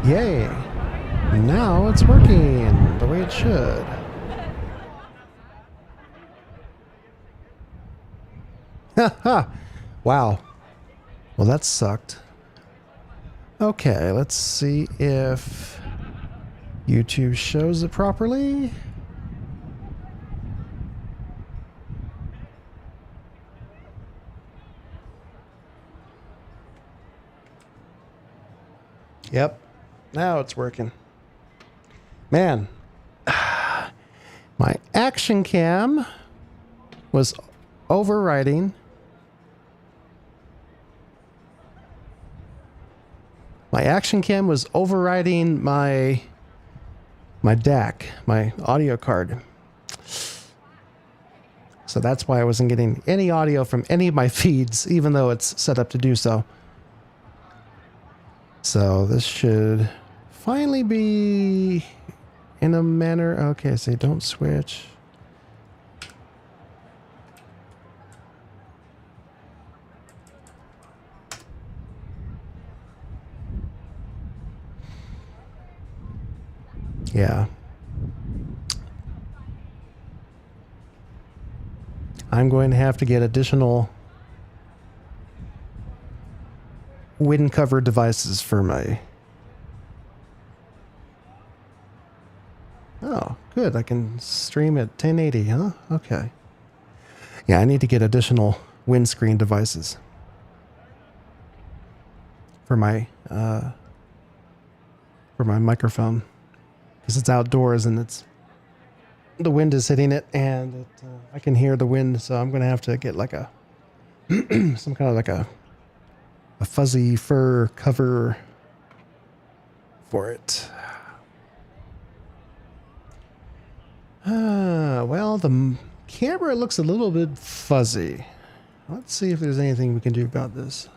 Yay! Now it's working the way it should. Haha! Wow. Well, that sucked. Okay, let's see if YouTube shows it properly. Yep. Now it's working. Man. My action cam was overriding. My action cam was overriding my DAC, my audio card. So that's why I wasn't getting any audio from any of my feeds, even though it's set up to do so. So this should finally be in a manner. Okay, so don't switch. Yeah. I'm going to have to get additional wind cover devices for my... Oh, good. I can stream at 1080, huh? Okay. Yeah, I need to get additional windscreen devices for my microphone, because it's outdoors and the wind is hitting it, and I can hear the wind, so I'm going to have to get like a some kind of like a fuzzy fur cover for it. Well, the camera looks a little bit fuzzy. Let's see if there's anything we can do about this.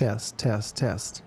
Test, test, test.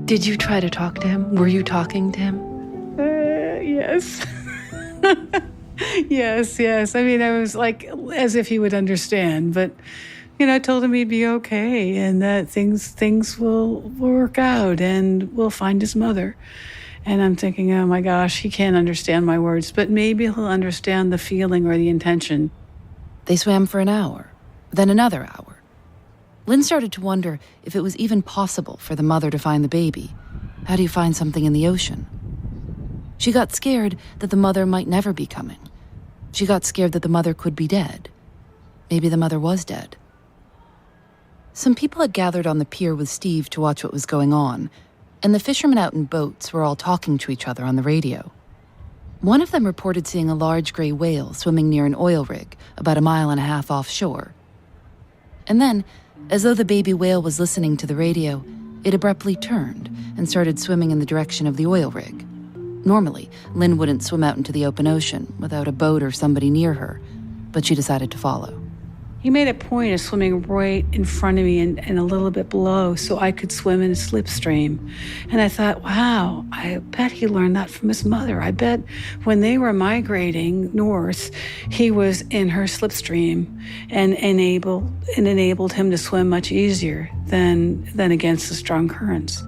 Did you try to talk to him? Were you talking to him? Yes. Yes. I mean, I was like, as if he would understand, but, I told him he'd be okay and that things will work out and we'll find his mother. And I'm thinking, oh my gosh, he can't understand my words, but maybe he'll understand the feeling or the intention. They swam for an hour, then another hour. Lynn started to wonder if it was even possible for the mother to find the baby. How do you find something in the ocean? She got scared that the mother might never be coming. She got scared that the mother could be dead. Maybe the mother was dead. Some people had gathered on the pier with Steve to watch what was going on, and the fishermen out in boats were all talking to each other on the radio. One of them reported seeing a large gray whale swimming near an oil rig about 1.5 miles offshore. And then, as though the baby whale was listening to the radio, it abruptly turned and started swimming in the direction of the oil rig. Normally, Lynn wouldn't swim out into the open ocean without a boat or somebody near her, but she decided to follow. He made a point of swimming right in front of me and a little bit below so I could swim in a slipstream. And I thought, wow, I bet he learned that from his mother. I bet when they were migrating north, he was in her slipstream and enabled him to swim much easier than against the strong currents.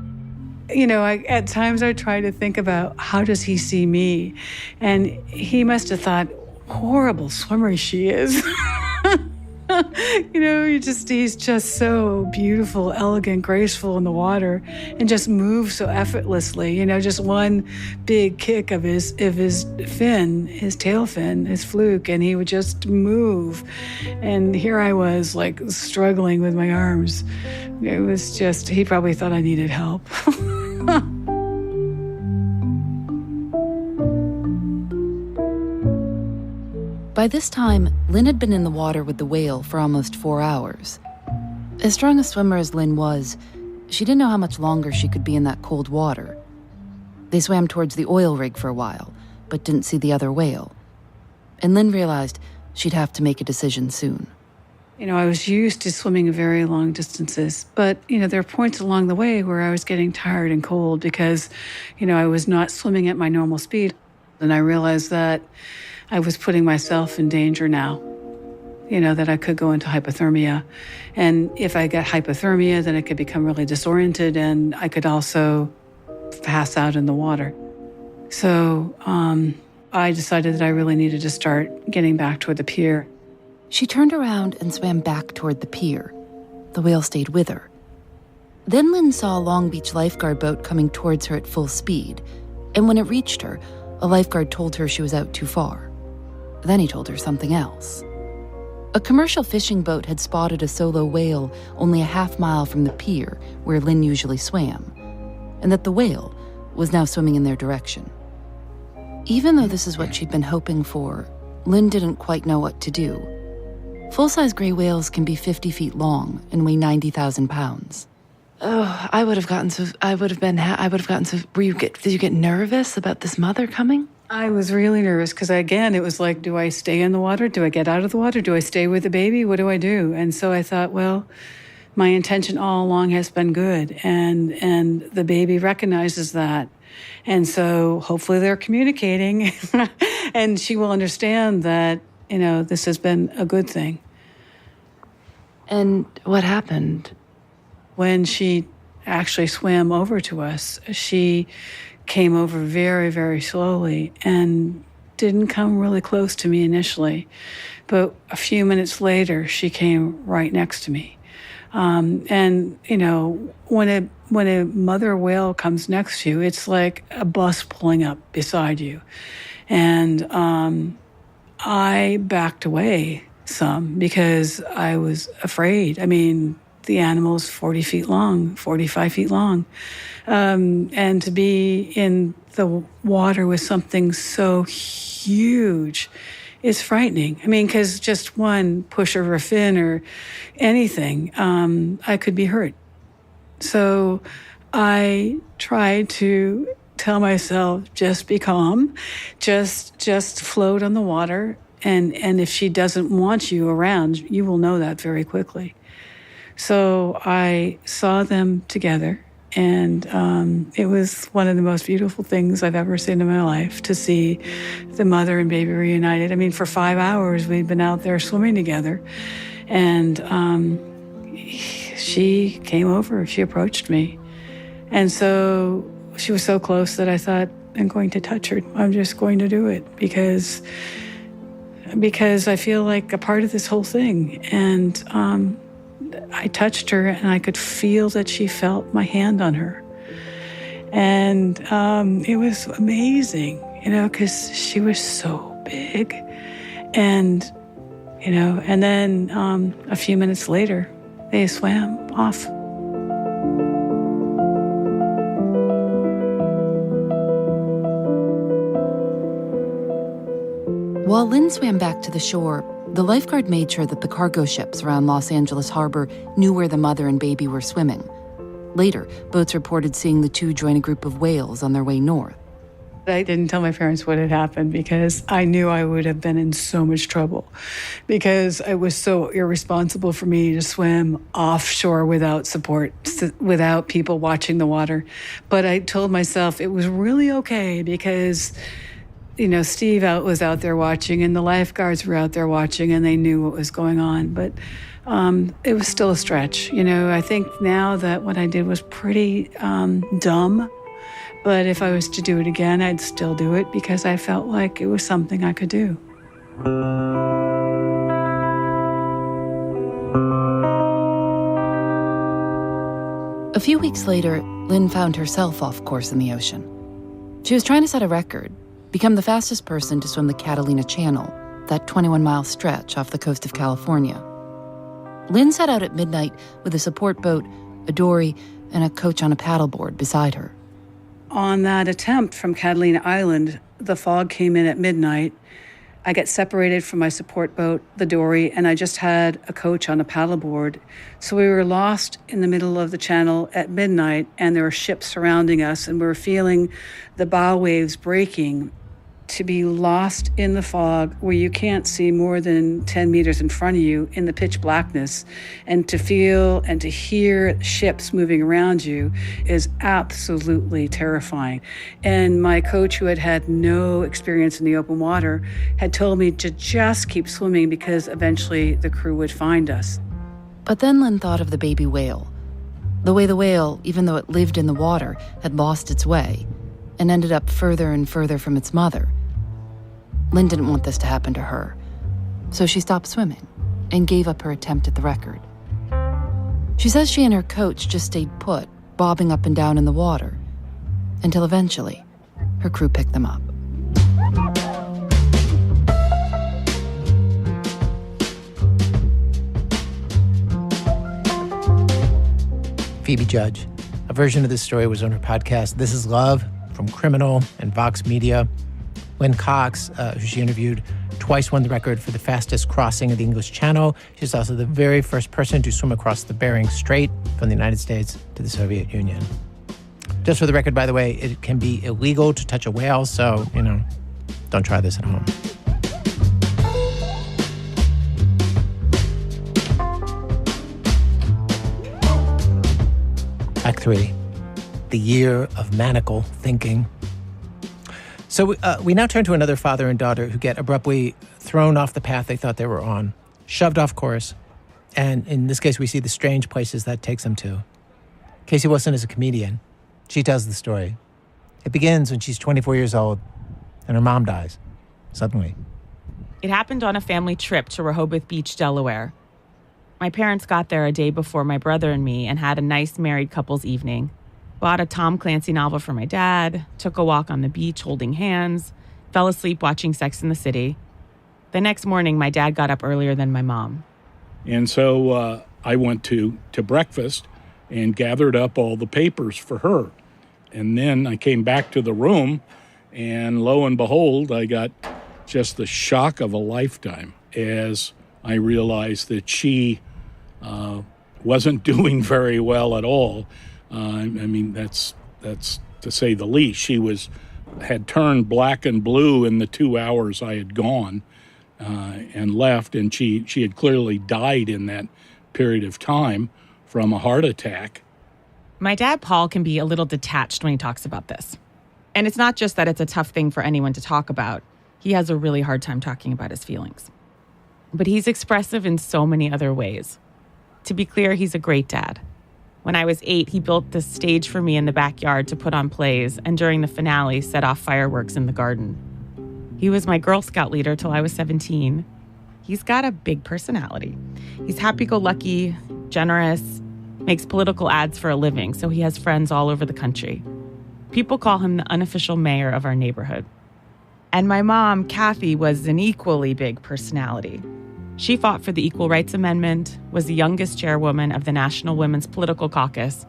At times I try to think about how does he see me? And he must have thought, horrible swimmer she is. He's just so beautiful, elegant, graceful in the water and just moves so effortlessly. Just one big kick of his fin, his tail fin, his fluke, and he would just move. And here I was like struggling with my arms. It was just, he probably thought I needed help. By this time, Lynn had been in the water with the whale for almost 4 hours. As strong a swimmer as Lynn was, she didn't know how much longer she could be in that cold water. They swam towards the oil rig for a while, but didn't see the other whale. And Lynn realized she'd have to make a decision soon. I was used to swimming very long distances, but, there are points along the way where I was getting tired and cold because, I was not swimming at my normal speed. And I realized that I was putting myself in danger now, that I could go into hypothermia. And if I got hypothermia, then I could become really disoriented and I could also pass out in the water. So I decided that I really needed to start getting back toward the pier. She turned around and swam back toward the pier. The whale stayed with her. Then Lynn saw a Long Beach lifeguard boat coming towards her at full speed. And when it reached her, a lifeguard told her she was out too far. Then he told her something else. A commercial fishing boat had spotted a solo whale only 1/2 mile from the pier where Lynn usually swam, and that the whale was now swimming in their direction. Even though this is what she'd been hoping for, Lynn didn't quite know what to do. Full-size gray whales can be 50 feet long and weigh 90,000 pounds. Oh, did you get nervous about this mother coming? I was really nervous because, again, it was like, do I stay in the water? Do I get out of the water? Do I stay with the baby? What do I do? And so I thought, well, my intention all along has been good, and the baby recognizes that. And so hopefully they're communicating, and she will understand that, this has been a good thing. And what happened? When she actually swam over to us, she came over very, very slowly and didn't come really close to me initially. But a few minutes later, she came right next to me. And, when a mother whale comes next to you, it's like a bus pulling up beside you. And I backed away some because I was afraid. I mean, the animal's 40 feet long, 45 feet long. And to be in the water with something so huge is frightening. I mean, because just one push of a fin or anything, I could be hurt. So I tried to tell myself, just be calm, just float on the water And if she doesn't want you around, you will know that very quickly. So I saw them together, and it was one of the most beautiful things I've ever seen in my life, to see the mother and baby reunited. I mean, for 5 hours, we'd been out there swimming together. And she came over, she approached me. And so she was so close that I thought, I'm going to touch her. I'm just going to do it because I feel like a part of this whole thing. And I touched her, and I could feel that she felt my hand on her. And it was amazing, because she was so big. And, and then a few minutes later, they swam off. While Lynn swam back to the shore, the lifeguard made sure that the cargo ships around Los Angeles Harbor knew where the mother and baby were swimming. Later, boats reported seeing the two join a group of whales on their way north. I didn't tell my parents what had happened because I knew I would have been in so much trouble, because it was so irresponsible for me to swim offshore without support, without people watching the water. But I told myself it was really okay because Steve was out there watching, and the lifeguards were out there watching, and they knew what was going on. But it was still a stretch. I think now that what I did was pretty dumb. But if I was to do it again, I'd still do it because I felt like it was something I could do. A few weeks later, Lynn found herself off course in the ocean. She was trying to set a record, become the fastest person to swim the Catalina Channel, that 21-mile stretch off the coast of California. Lynn set out at midnight with a support boat, a dory, and a coach on a paddleboard beside her. On that attempt from Catalina Island, the fog came in at midnight. I got separated from my support boat, the dory, and I just had a coach on a paddleboard. So we were lost in the middle of the channel at midnight, and there were ships surrounding us, and we were feeling the bow waves breaking. To be lost in the fog where you can't see more than 10 meters in front of you in the pitch blackness, and to feel and to hear ships moving around you is absolutely terrifying. And my coach, who had had no experience in the open water, had told me to just keep swimming because eventually the crew would find us. But then Lynn thought of the baby whale. The way the whale, even though it lived in the water, had lost its way and ended up further and further from its mother. Lynn didn't want this to happen to her, so she stopped swimming and gave up her attempt at the record. She says she and her coach just stayed put, bobbing up and down in the water, until eventually her crew picked them up. Phoebe Judge. A version of this story was on her podcast, This Is Love, from Criminal and Vox Media. Lynn Cox, who she interviewed, twice won the record for the fastest crossing of the English Channel. She's also the very first person to swim across the Bering Strait from the United States to the Soviet Union. Just for the record, by the way, it can be illegal to touch a whale, so, don't try this at home. Act 3, the year of maniacal thinking. So we now turn to another father and daughter who get abruptly thrown off the path they thought they were on, shoved off course, and in this case, we see the strange places that takes them to. Casey Wilson is a comedian. She tells the story. It begins when she's 24 years old, and her mom dies, suddenly. It happened on a family trip to Rehoboth Beach, Delaware. My parents got there a day before my brother and me and had a nice married couples evening. Bought a Tom Clancy novel for my dad, took a walk on the beach holding hands, fell asleep watching Sex and the City. The next morning, my dad got up earlier than my mom. And so I went to breakfast and gathered up all the papers for her. And then I came back to the room, and lo and behold, I got just the shock of a lifetime as I realized that she wasn't doing very well at all. That's to say the least. She had turned black and blue in the 2 hours I had gone. and left. And she had clearly died in that period of time from a heart attack. My dad, Paul, can be a little detached when he talks about this. And it's not just that it's a tough thing for anyone to talk about. He has a really hard time talking about his feelings. But he's expressive in so many other ways. To be clear, he's a great dad. When I was 8, he built this stage for me in the backyard to put on plays, and during the finale, set off fireworks in the garden. He was my Girl Scout leader till I was 17. He's got a big personality. He's happy-go-lucky, generous, makes political ads for a living, so he has friends all over the country. People call him the unofficial mayor of our neighborhood. And my mom, Kathy, was an equally big personality. She fought for the Equal Rights Amendment, was the youngest chairwoman of the National Women's Political Caucus.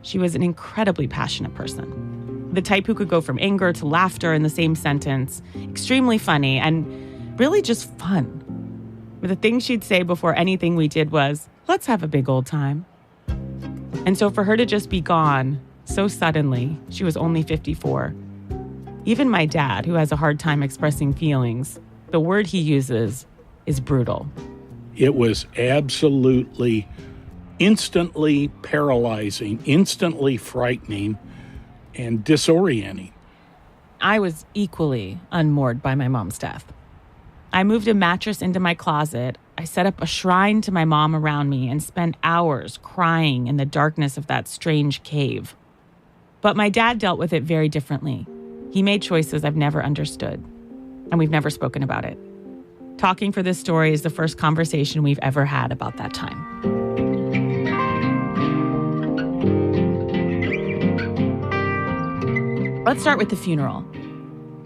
She was an incredibly passionate person. The type who could go from anger to laughter in the same sentence, extremely funny, and really just fun. But the thing she'd say before anything we did was, "Let's have a big old time." And so for her to just be gone so suddenly, she was only 54. Even my dad, who has a hard time expressing feelings, the word he uses is brutal. It was absolutely instantly paralyzing, instantly frightening, and disorienting. I was equally unmoored by my mom's death. I moved a mattress into my closet. I set up a shrine to my mom around me and spent hours crying in the darkness of that strange cave. But my dad dealt with it very differently. He made choices I've never understood, and we've never spoken about it. Talking for this story is the first conversation we've ever had about that time. Let's start with the funeral.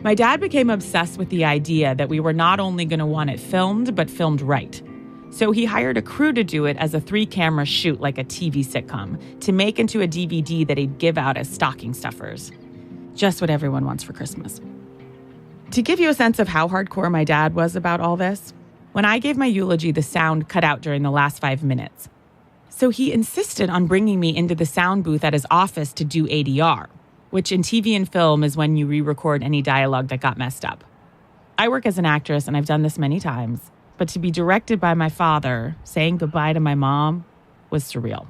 My dad became obsessed with the idea that we were not only going to want it filmed, but filmed right. So he hired a crew to do it as a 3-camera shoot like a TV sitcom, to make into a DVD that he'd give out as stocking stuffers. Just what everyone wants for Christmas. To give you a sense of how hardcore my dad was about all this, when I gave my eulogy, the sound cut out during the last 5 minutes. So he insisted on bringing me into the sound booth at his office to do ADR, which in TV and film is when you re-record any dialogue that got messed up. I work as an actress, and I've done this many times, but to be directed by my father, saying goodbye to my mom, was surreal.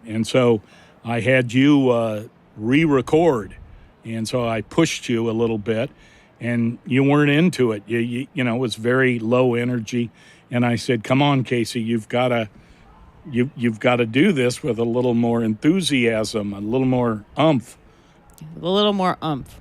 And so I had you re-record, and so I pushed you a little bit, and you weren't into it. You know, it was very low energy, and I said, "Come on, Casey, you've got to do this with a little more enthusiasm, a little more oomph." A little more oomph.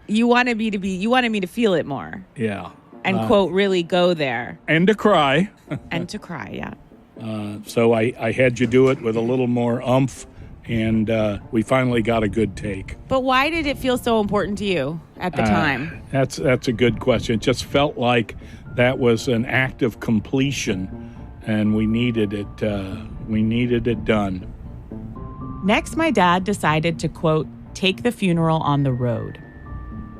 You wanted me to feel it more. Yeah. And quote, really go there. And to cry. And to cry, yeah. So I had you do it with a little more oomph, and we finally got a good take. But why did it feel so important to you at the time? That's a good question. It just felt like that was an act of completion, and we needed it done. Next, my dad decided to, quote, take the funeral on the road.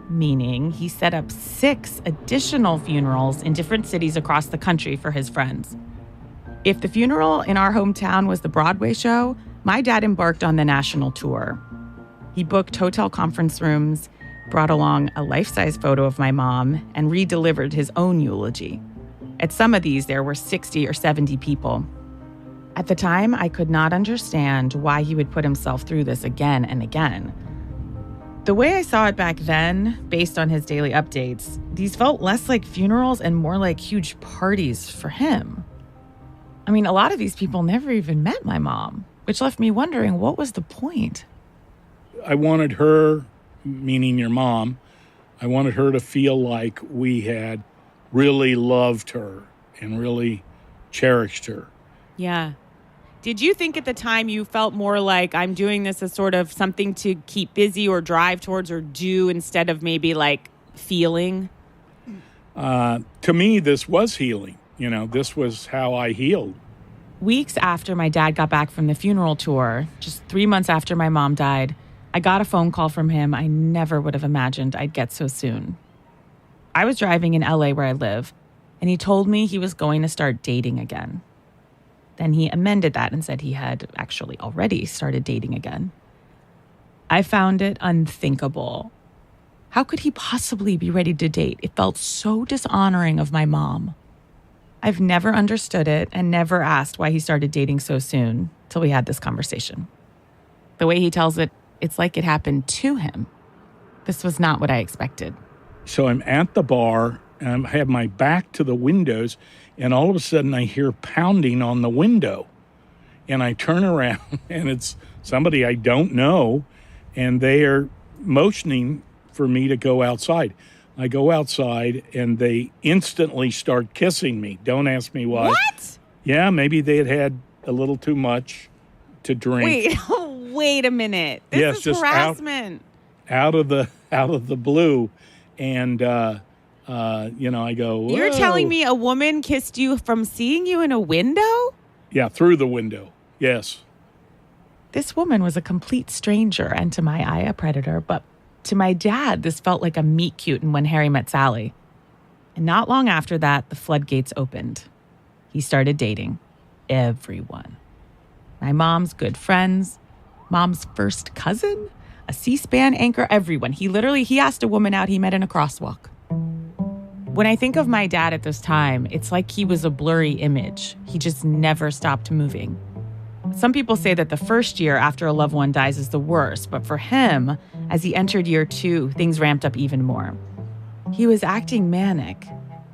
Meaning he set up 6 additional funerals in different cities across the country for his friends. If the funeral in our hometown was the Broadway show, my dad embarked on the national tour. He booked hotel conference rooms, brought along a life-size photo of my mom, and re-delivered his own eulogy. At some of these, there were 60 or 70 people. At the time, I could not understand why he would put himself through this again and again. The way I saw it back then, based on his daily updates, these felt less like funerals and more like huge parties for him. I mean, a lot of these people never even met my mom, which left me wondering, what was the point? I wanted her, meaning your mom, I wanted her to feel like we had really loved her and really cherished her. Yeah. Did you think at the time you felt more like I'm doing this as sort of something to keep busy or drive towards or do instead of maybe like feeling? To me, this was healing. You know, this was how I healed. Weeks after my dad got back from the funeral tour, just 3 months after my mom died, I got a phone call from him I never would have imagined I'd get so soon. I was driving in LA where I live, and he told me he was going to start dating again. Then he amended that and said he had actually already started dating again. I found it unthinkable. How could he possibly be ready to date? It felt so dishonoring of my mom. I've never understood it and never asked why he started dating so soon till we had this conversation. The way he tells it, it's like it happened to him. This was not what I expected. So I'm at the bar, and I have my back to the windows, and all of a sudden I hear pounding on the window. And I turn around, and it's somebody I don't know, and they are motioning for me to go outside. I go outside, and they instantly start kissing me. Don't ask me why. What? Yeah, maybe they had had a little too much to drink. Wait a minute. This is just harassment. Out of the blue, and I go, whoa. You're telling me a woman kissed you from seeing you in a window? Yeah, through the window. Yes. This woman was a complete stranger, and to my eye, a predator. But to my dad, this felt like a meet cute in When Harry Met Sally. And not long after that, the floodgates opened. He started dating everyone. My mom's good friends, mom's first cousin, a C-SPAN anchor, everyone. He asked a woman out he met in a crosswalk. When I think of my dad at this time, it's like he was a blurry image. He just never stopped moving. Some people say that the first year after a loved one dies is the worst, but for him, as he entered year 2, things ramped up even more. He was acting manic.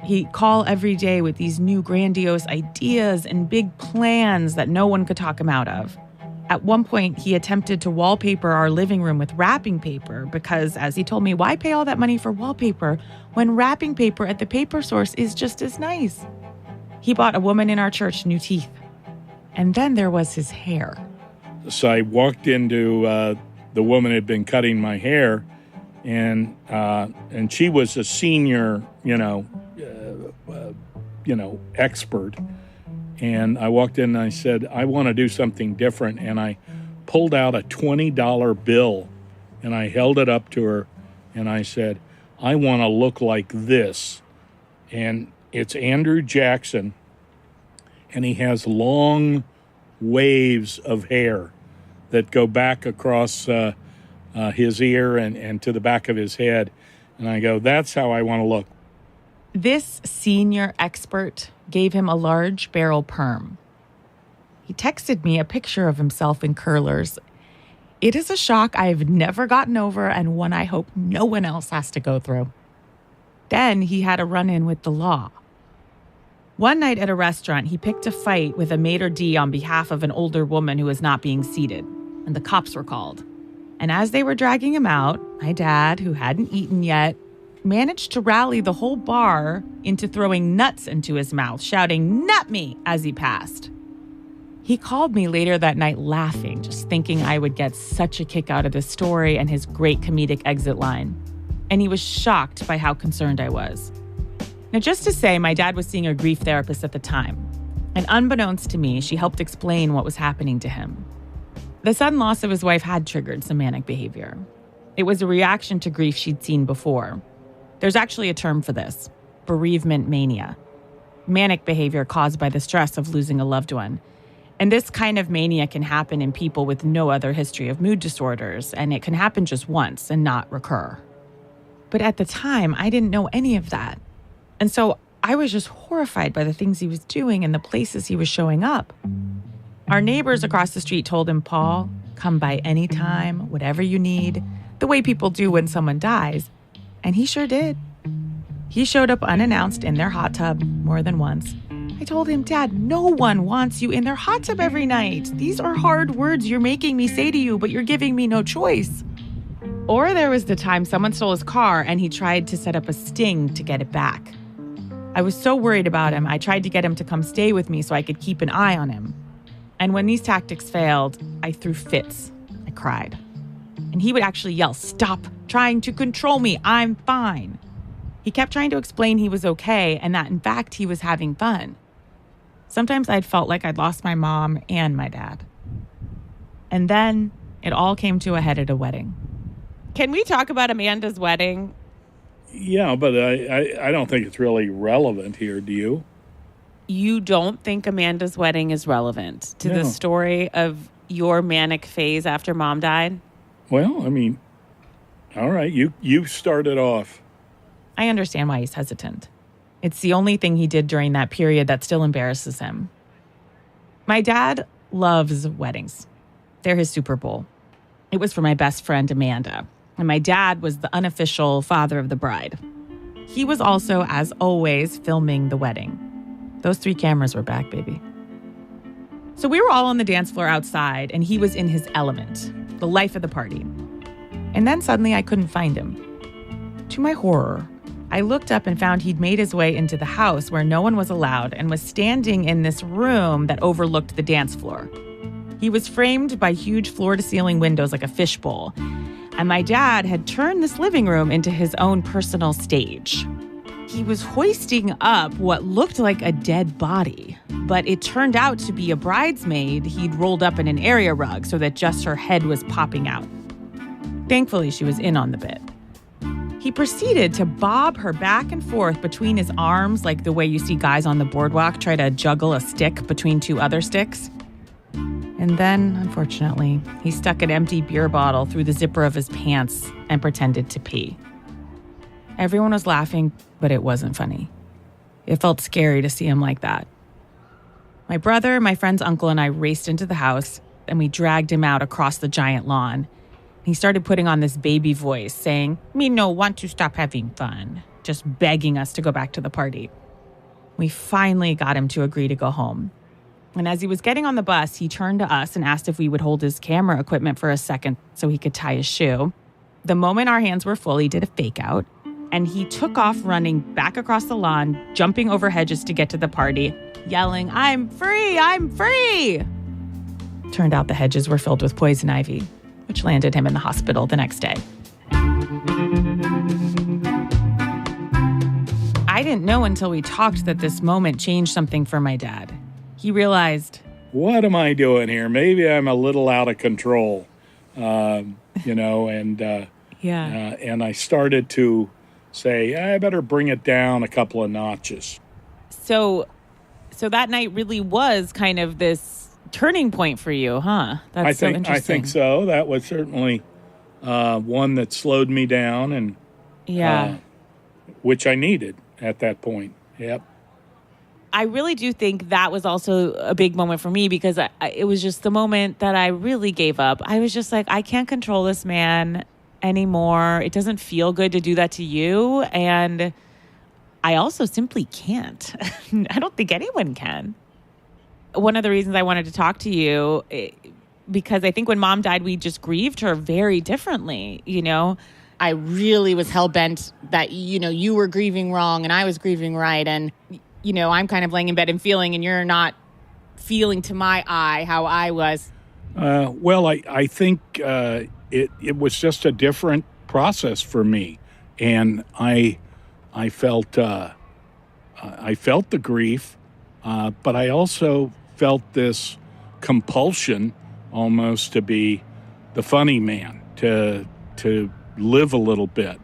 He'd call every day with these new grandiose ideas and big plans that no one could talk him out of. At one point, he attempted to wallpaper our living room with wrapping paper because, as he told me, why pay all that money for wallpaper when wrapping paper at the paper source is just as nice? He bought a woman in our church new teeth. And then there was his hair. So I walked into the woman had been cutting my hair, and she was a senior, expert. And I walked in and I said, I want to do something different. And I pulled out a $20 bill and I held it up to her and I said, I want to look like this. And it's Andrew Jackson, and he has long waves of hair that go back across his ear and to the back of his head. And I go, that's how I want to look. This senior expert gave him a large barrel perm. He texted me a picture of himself in curlers. It is a shock I've never gotten over and one I hope no one else has to go through. Then he had a run-in with the law. One night at a restaurant, he picked a fight with a maitre d' on behalf of an older woman who was not being seated, and the cops were called. And as they were dragging him out, my dad, who hadn't eaten yet, managed to rally the whole bar into throwing nuts into his mouth, shouting, "Nut me," as he passed. He called me later that night laughing, just thinking I would get such a kick out of this story and his great comedic exit line. And he was shocked by how concerned I was. Now, just to say, my dad was seeing a grief therapist at the time. And unbeknownst to me, she helped explain what was happening to him. The sudden loss of his wife had triggered some manic behavior. It was a reaction to grief she'd seen before. There's actually a term for this: bereavement mania. Manic behavior caused by the stress of losing a loved one. And this kind of mania can happen in people with no other history of mood disorders, and it can happen just once and not recur. But at the time, I didn't know any of that. And so I was just horrified by the things he was doing and the places he was showing up. Our neighbors across the street told him, "Paul, come by anytime, whatever you need," the way people do when someone dies. And he sure did. He showed up unannounced in their hot tub more than once. I told him, "Dad, no one wants you in their hot tub every night. These are hard words you're making me say to you, but you're giving me no choice." Or there was the time someone stole his car and he tried to set up a sting to get it back. I was so worried about him, I tried to get him to come stay with me so I could keep an eye on him. And when these tactics failed, I threw fits. I cried. And he would actually yell, "Stop trying to control me. I'm fine." He kept trying to explain he was okay and that, in fact, he was having fun. Sometimes I'd felt like I'd lost my mom and my dad. And then it all came to a head at a wedding. Can we talk about Amanda's wedding? Yeah, but I don't think it's really relevant here, do you? You don't think Amanda's wedding is relevant to the story of your manic phase after Mom died? Well, I mean, all right, you started off. I understand why he's hesitant. It's the only thing he did during that period that still embarrasses him. My dad loves weddings. They're his Super Bowl. It was for my best friend, Amanda. And my dad was the unofficial father of the bride. He was also, as always, filming the wedding. Those 3 cameras were back, baby. So we were all on the dance floor outside, and he was in his element, the life of the party. And then suddenly I couldn't find him. To my horror, I looked up and found he'd made his way into the house where no one was allowed and was standing in this room that overlooked the dance floor. He was framed by huge floor-to-ceiling windows like a fishbowl, and my dad had turned this living room into his own personal stage. He was hoisting up what looked like a dead body, but it turned out to be a bridesmaid he'd rolled up in an area rug so that just her head was popping out. Thankfully, she was in on the bit. He proceeded to bob her back and forth between his arms like the way you see guys on the boardwalk try to juggle a stick between 2 other sticks. And then, unfortunately, he stuck an empty beer bottle through the zipper of his pants and pretended to pee. Everyone was laughing, but it wasn't funny. It felt scary to see him like that. My brother, my friend's uncle, and I raced into the house, and we dragged him out across the giant lawn. He started putting on this baby voice, saying, "Me no want to stop having fun," just begging us to go back to the party. We finally got him to agree to go home. And as he was getting on the bus, he turned to us and asked if we would hold his camera equipment for a second so he could tie his shoe. The moment our hands were full, he did a fake out, and he took off running back across the lawn, jumping over hedges to get to the party, yelling, "I'm free! I'm free!" Turned out the hedges were filled with poison ivy, which landed him in the hospital the next day. I didn't know until we talked that this moment changed something for my dad. He realized, what am I doing here? Maybe I'm a little out of control, and I started to say, I better bring it down a couple of notches. So that night really was kind of this turning point for you, huh? That's so interesting. I think so. That was certainly one that slowed me down, and which I needed at that point. Yep. I really do think that was also a big moment for me because it was just the moment that I really gave up. I was just like, I can't control this man anymore. It doesn't feel good to do that to you. And I also simply can't. I don't think anyone can. One of the reasons I wanted to talk to you, because I think when Mom died, we just grieved her very differently, you know? I really was hell-bent that, you were grieving wrong and I was grieving right. And, I'm kind of laying in bed and feeling, and you're not feeling to my eye how I was. I think it was just a different process for me. And I felt the grief, but I also felt this compulsion almost to be the funny man, to live a little bit.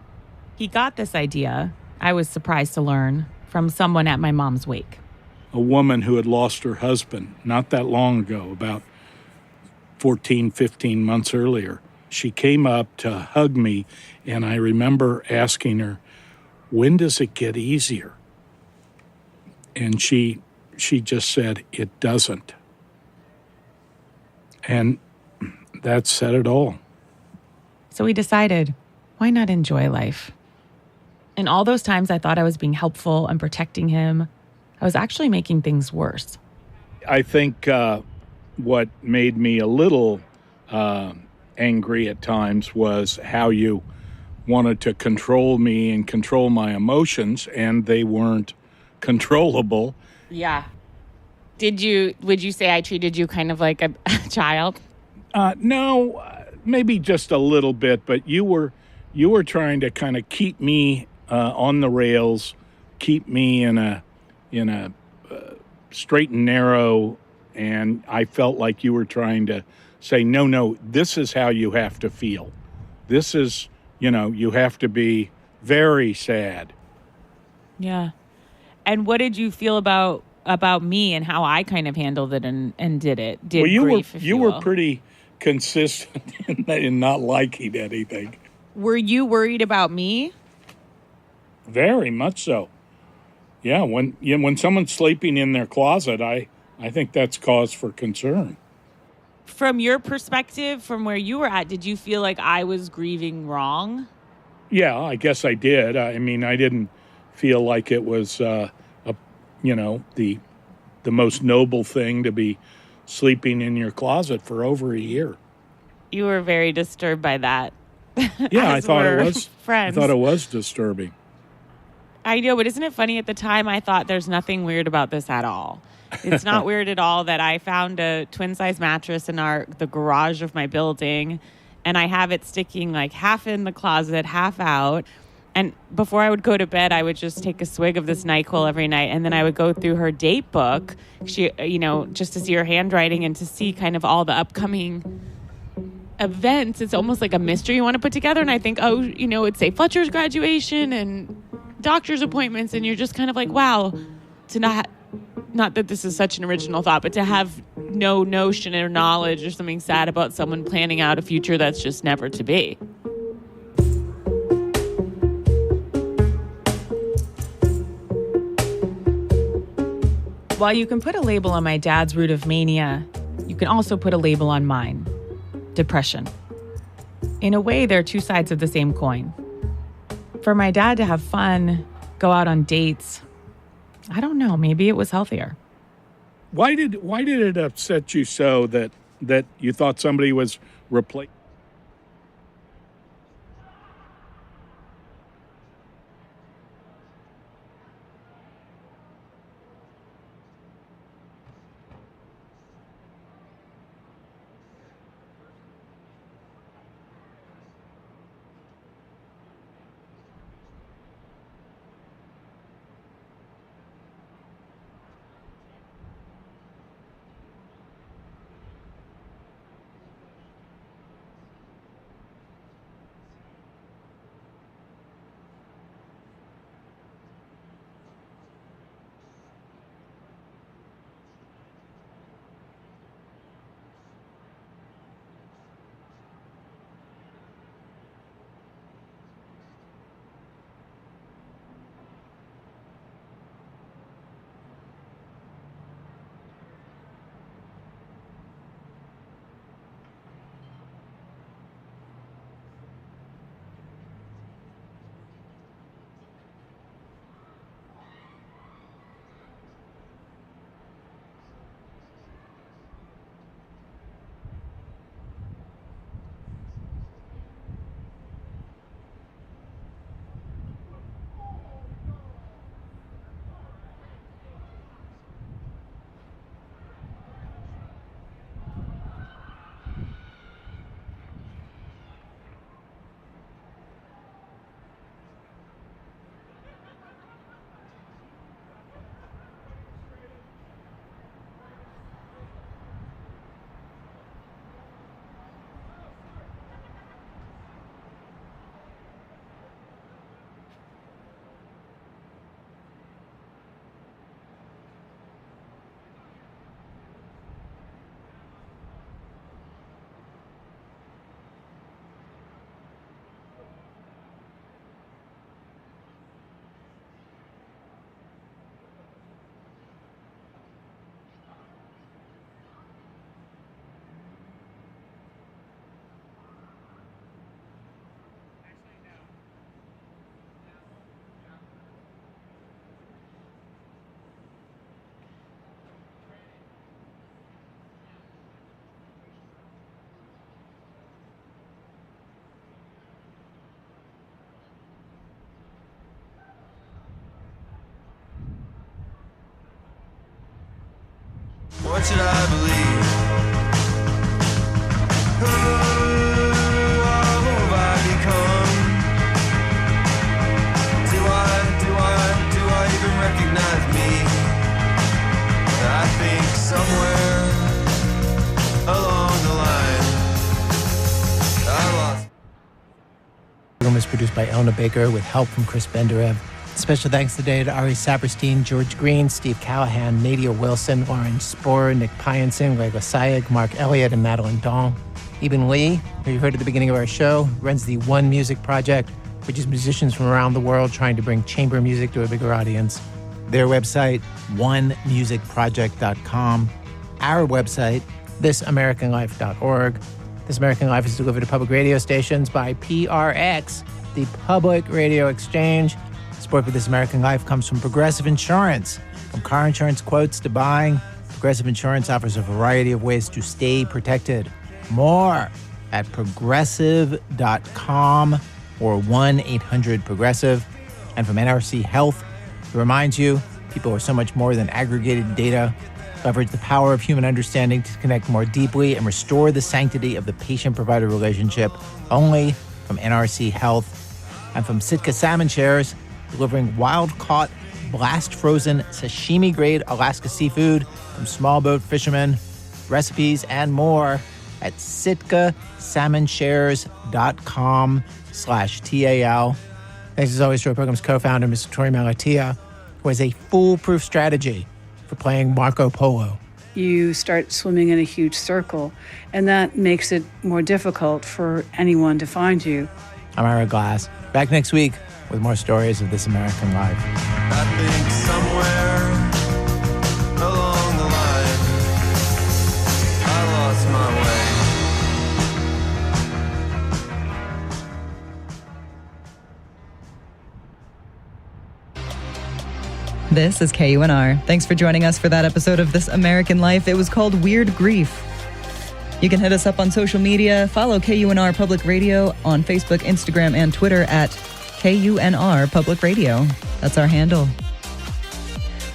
He got this idea, I was surprised to learn, from someone at my mom's wake. A woman who had lost her husband not that long ago, about 14, 15 months earlier. She came up to hug me, and I remember asking her, when does it get easier? And she just said, it doesn't. And that said it all. So we decided, why not enjoy life? And all those times I thought I was being helpful and protecting him, I was actually making things worse. I think what made me a little angry at times was how you wanted to control me and control my emotions, and they weren't controllable. Yeah. Would you say I treated you kind of like a child? No, maybe just a little bit, but you were trying to kind of keep me on the rails, keep me in a straight and narrow, and I felt like you were trying to say, no, this is how you have to feel. This is, you have to be very sad. Yeah. And what did you feel about me and how I kind of handled it and did it? Well, you were pretty consistent in not liking anything. Were you worried about me? Very much so. Yeah, when someone's sleeping in their closet, I think that's cause for concern. From your perspective, from where you were at, did you feel like I was grieving wrong? Yeah, I guess I did. I mean, I didn't feel like it was, the most noble thing to be sleeping in your closet for over a year. You were very disturbed by that. Yeah, I thought it was. Friends. I thought it was disturbing. I know, but isn't it funny? At the time, I thought there's nothing weird about this at all. It's not weird at all that I found a twin-size mattress in the garage of my building, and I have it sticking like half in the closet, half out. And before I would go to bed, I would just take a swig of this NyQuil every night, and then I would go through her date book, just to see her handwriting and to see kind of all the upcoming events. It's almost like a mystery you want to put together. And I think, it'd say Fletcher's graduation and doctor's appointments, and you're just kind of like, wow, to not that this is such an original thought, but to have no notion or knowledge or something sad about someone planning out a future that's just never to be. While you can put a label on my dad's root of mania, you can also put a label on mine: depression. In a way, they're two sides of the same coin. For my dad to have fun, go out on dates, I don't know, maybe it was healthier. Why did it upset you so that you thought somebody was replacing? What should I believe? Who have I become? Do I even recognize me? I think somewhere along the line I lost. The program was produced by Elna Baker with help from Chris Benderev. Special thanks today to Ari Saperstein, George Green, Steve Callahan, Nadia Wilson, Orange Sporer, Nick Pyenson, Lego Sayeg, Mark Elliott, and Madeline Dahl. Eben Lee, who you heard at the beginning of our show, runs the One Music Project, which is musicians from around the world trying to bring chamber music to a bigger audience. Their website, onemusicproject.com. Our website, thisamericanlife.org. This American Life is delivered to public radio stations by PRX, the Public Radio Exchange. Support for This American Life comes from Progressive Insurance. From car insurance quotes to buying, Progressive Insurance offers a variety of ways to stay protected. More at progressive.com or 1-800-PROGRESSIVE. And from NRC Health, it reminds you people are so much more than aggregated data. Leverage the power of human understanding to connect more deeply and restore the sanctity of the patient-provider relationship. Only from NRC Health. And from Sitka Salmon Shares, delivering wild-caught, blast-frozen, sashimi-grade Alaska seafood from small boat fishermen, recipes, and more at sitkasalmonshares.com/TAL. Thanks as always to our program's co-founder, Ms. Tori Malatia, who has a foolproof strategy for playing Marco Polo. You start swimming in a huge circle, and that makes it more difficult for anyone to find you. I'm Ira Glass. Back next week with more stories of This American Life. I think somewhere along the line I lost my way. This is KUNR. Thanks for joining us for that episode of This American Life. It was called Weird Grief. You can hit us up on social media. Follow KUNR Public Radio on Facebook, Instagram, and Twitter at KUNR Public Radio. That's our handle.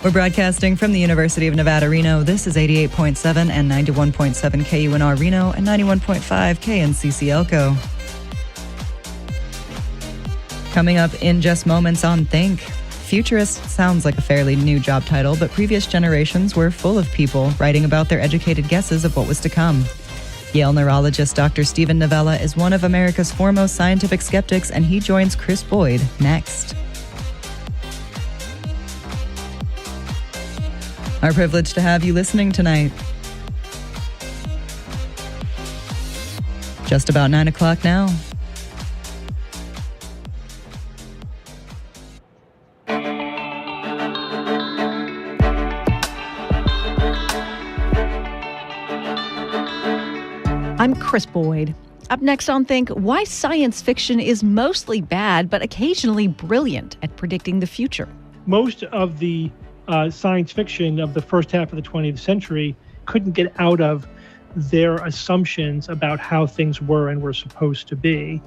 We're broadcasting from the University of Nevada, Reno. This is 88.7 and 91.7 KUNR Reno and 91.5 KNCC Elko. Coming up in just moments on Think. Futurist sounds like a fairly new job title, but previous generations were full of people writing about their educated guesses of what was to come. Yale neurologist Dr. Stephen Novella is one of America's foremost scientific skeptics, and he joins Chris Boyd next. Our privilege to have you listening tonight. Just about 9 o'clock now. I'm Chris Boyd. Up next on Think, why science fiction is mostly bad but occasionally brilliant at predicting the future. Most of the science fiction of the first half of the 20th century couldn't get out of their assumptions about how things were and were supposed to be.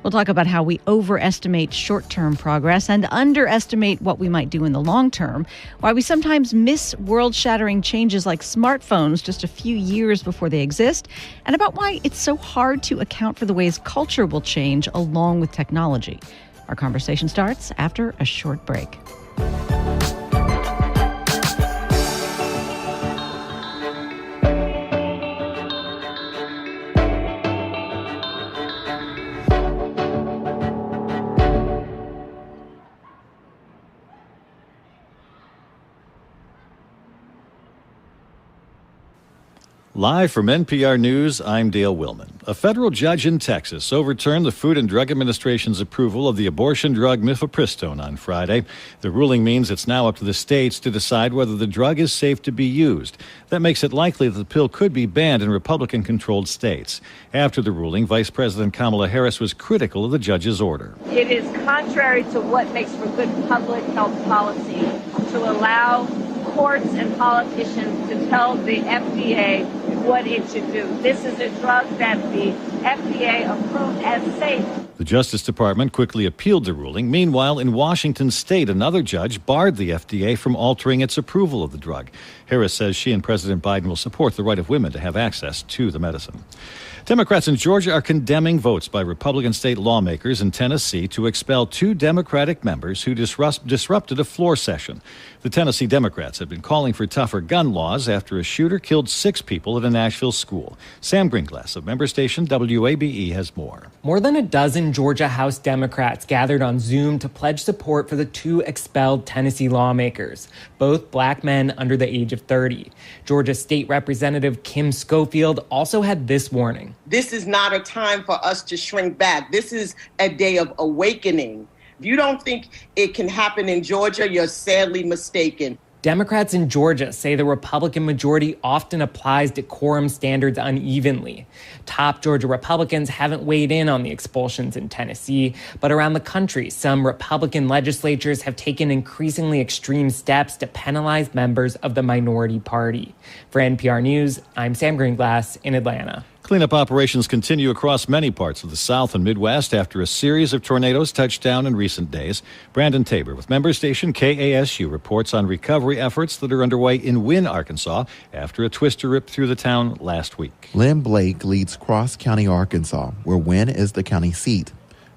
We'll talk about how we overestimate short-term progress and underestimate what we might do in the long term, why we sometimes miss world-shattering changes like smartphones just a few years before they exist, and about why it's so hard to account for the ways culture will change along with technology. Our conversation starts after a short break. Live from NPR News, I'm Dale Willman. A federal judge in Texas overturned the Food and Drug Administration's approval of the abortion drug mifepristone on Friday. The ruling means it's now up to the states to decide whether the drug is safe to be used. That makes it likely that the pill could be banned in Republican-controlled states. After the ruling, Vice President Kamala Harris was critical of the judge's order. It is contrary to what makes for good public health policy to allow courts and politicians to tell the FDA what it should do. This is a drug that the FDA approved as safe. The Justice Department quickly appealed the ruling. Meanwhile, in Washington state, another judge barred the FDA from altering its approval of the drug. Harris says she and President Biden will support the right of women to have access to the medicine. Democrats in Georgia are condemning votes by Republican state lawmakers in Tennessee to expel 2 Democratic members who disrupted a floor session. The Tennessee Democrats have been calling for tougher gun laws after a shooter killed 6 people at a Nashville school. Sam Greenglass of member station WABE has more. More than a dozen Georgia House Democrats gathered on Zoom to pledge support for the 2 expelled Tennessee lawmakers, both black men under the age of 30. Georgia State Representative Kim Schofield also had this warning. This is not a time for us to shrink back. This is a day of awakening. If you don't think it can happen in Georgia, you're sadly mistaken. Democrats in Georgia say the Republican majority often applies decorum standards unevenly. Top Georgia Republicans haven't weighed in on the expulsions in Tennessee, but around the country, some Republican legislatures have taken increasingly extreme steps to penalize members of the minority party. For NPR News, I'm Sam Greenglass in Atlanta. Cleanup operations continue across many parts of the South and Midwest after a series of tornadoes touched down in recent days. Brandon Tabor with member station KASU reports on recovery efforts that are underway in Wynne, Arkansas, after a twister ripped through the town last week. Lynn Blake leads Cross County, Arkansas, where Wynne is the county seat.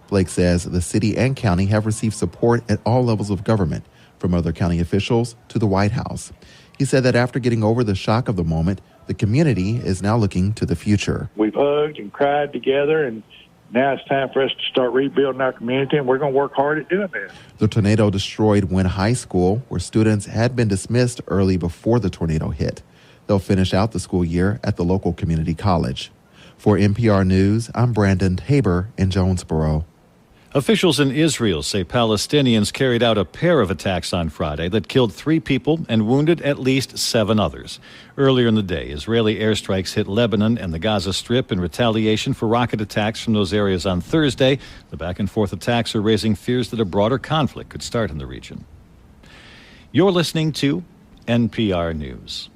Blake says the city and county have received support at all levels of government, from other county officials to the White House. He said that after getting over the shock of the moment, the community is now looking to the future. We've hugged and cried together, and now it's time for us to start rebuilding our community, and we're going to work hard at doing that. The tornado destroyed Wynne High School, where students had been dismissed early before the tornado hit. They'll finish out the school year at the local community college. For NPR News, I'm Brandon Tabor in Jonesboro. Officials in Israel say Palestinians carried out a pair of attacks on Friday that killed 3 people and wounded at least 7 others. Earlier in the day, Israeli airstrikes hit Lebanon and the Gaza Strip in retaliation for rocket attacks from those areas on Thursday. The back-and-forth attacks are raising fears that a broader conflict could start in the region. You're listening to NPR News.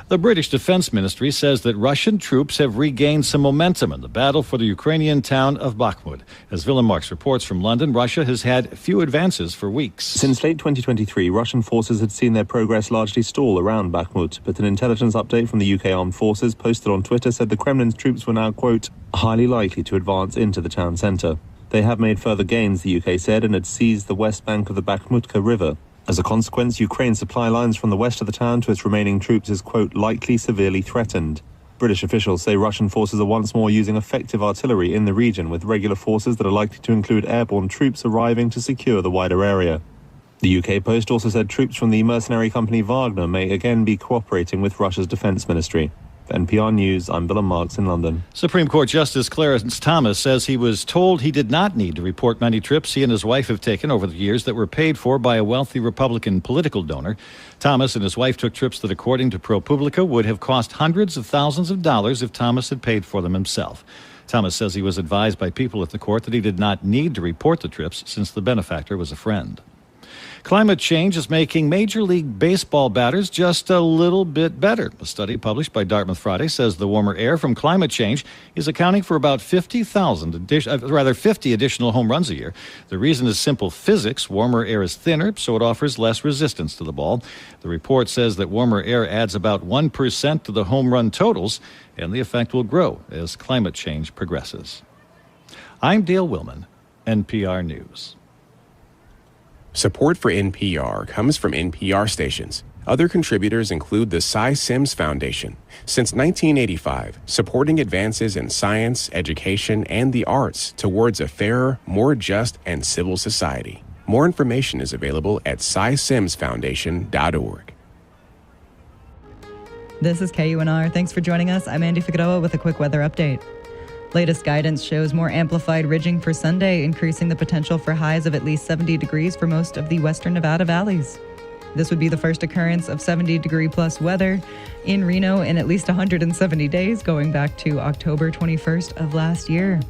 The British Defense Ministry says that Russian troops have regained some momentum in the battle for the Ukrainian town of Bakhmut. As Willem Marks reports from London, Russia has had few advances for weeks. Since late 2023, Russian forces had seen their progress largely stall around Bakhmut, but an intelligence update from the UK Armed Forces posted on Twitter said the Kremlin's troops were now, quote, highly likely to advance into the town centre. They have made further gains, the UK said, and had seized the west bank of the Bakhmutka River. As a consequence, Ukraine's supply lines from the west of the town to its remaining troops is, quote, likely severely threatened. British officials say Russian forces are once more using effective artillery in the region, with regular forces that are likely to include airborne troops arriving to secure the wider area. The UK Post also said troops from the mercenary company Wagner may again be cooperating with Russia's defense ministry. For NPR News, I'm Willem Marks in London. Supreme Court Justice Clarence Thomas says he was told he did not need to report many trips he and his wife have taken over the years that were paid for by a wealthy Republican political donor. Thomas and his wife took trips that, according to ProPublica, would have cost hundreds of thousands of dollars if Thomas had paid for them himself. Thomas says he was advised by people at the court that he did not need to report the trips since the benefactor was a friend. Climate change is making Major League Baseball batters just a little bit better. A study published by Dartmouth Friday says the warmer air from climate change is accounting for about 50 additional home runs a year. The reason is simple physics. Warmer air is thinner, so it offers less resistance to the ball. The report says that warmer air adds about 1% to the home run totals, and the effect will grow as climate change progresses. I'm Dale Willman, NPR News. Support for NPR comes from NPR stations. Other contributors include the Cy Sims Foundation. Since 1985, supporting advances in science, education, and the arts towards a fairer, more just, and civil society. More information is available at cysimsfoundation.org. This is KUNR. Thanks for joining us. I'm Andy Figueroa with a quick weather update. Latest guidance shows more amplified ridging for Sunday, increasing the potential for highs of at least 70 degrees for most of the western Nevada valleys. This would be the first occurrence of 70-degree-plus weather in Reno in at least 170 days, going back to October 21st of last year.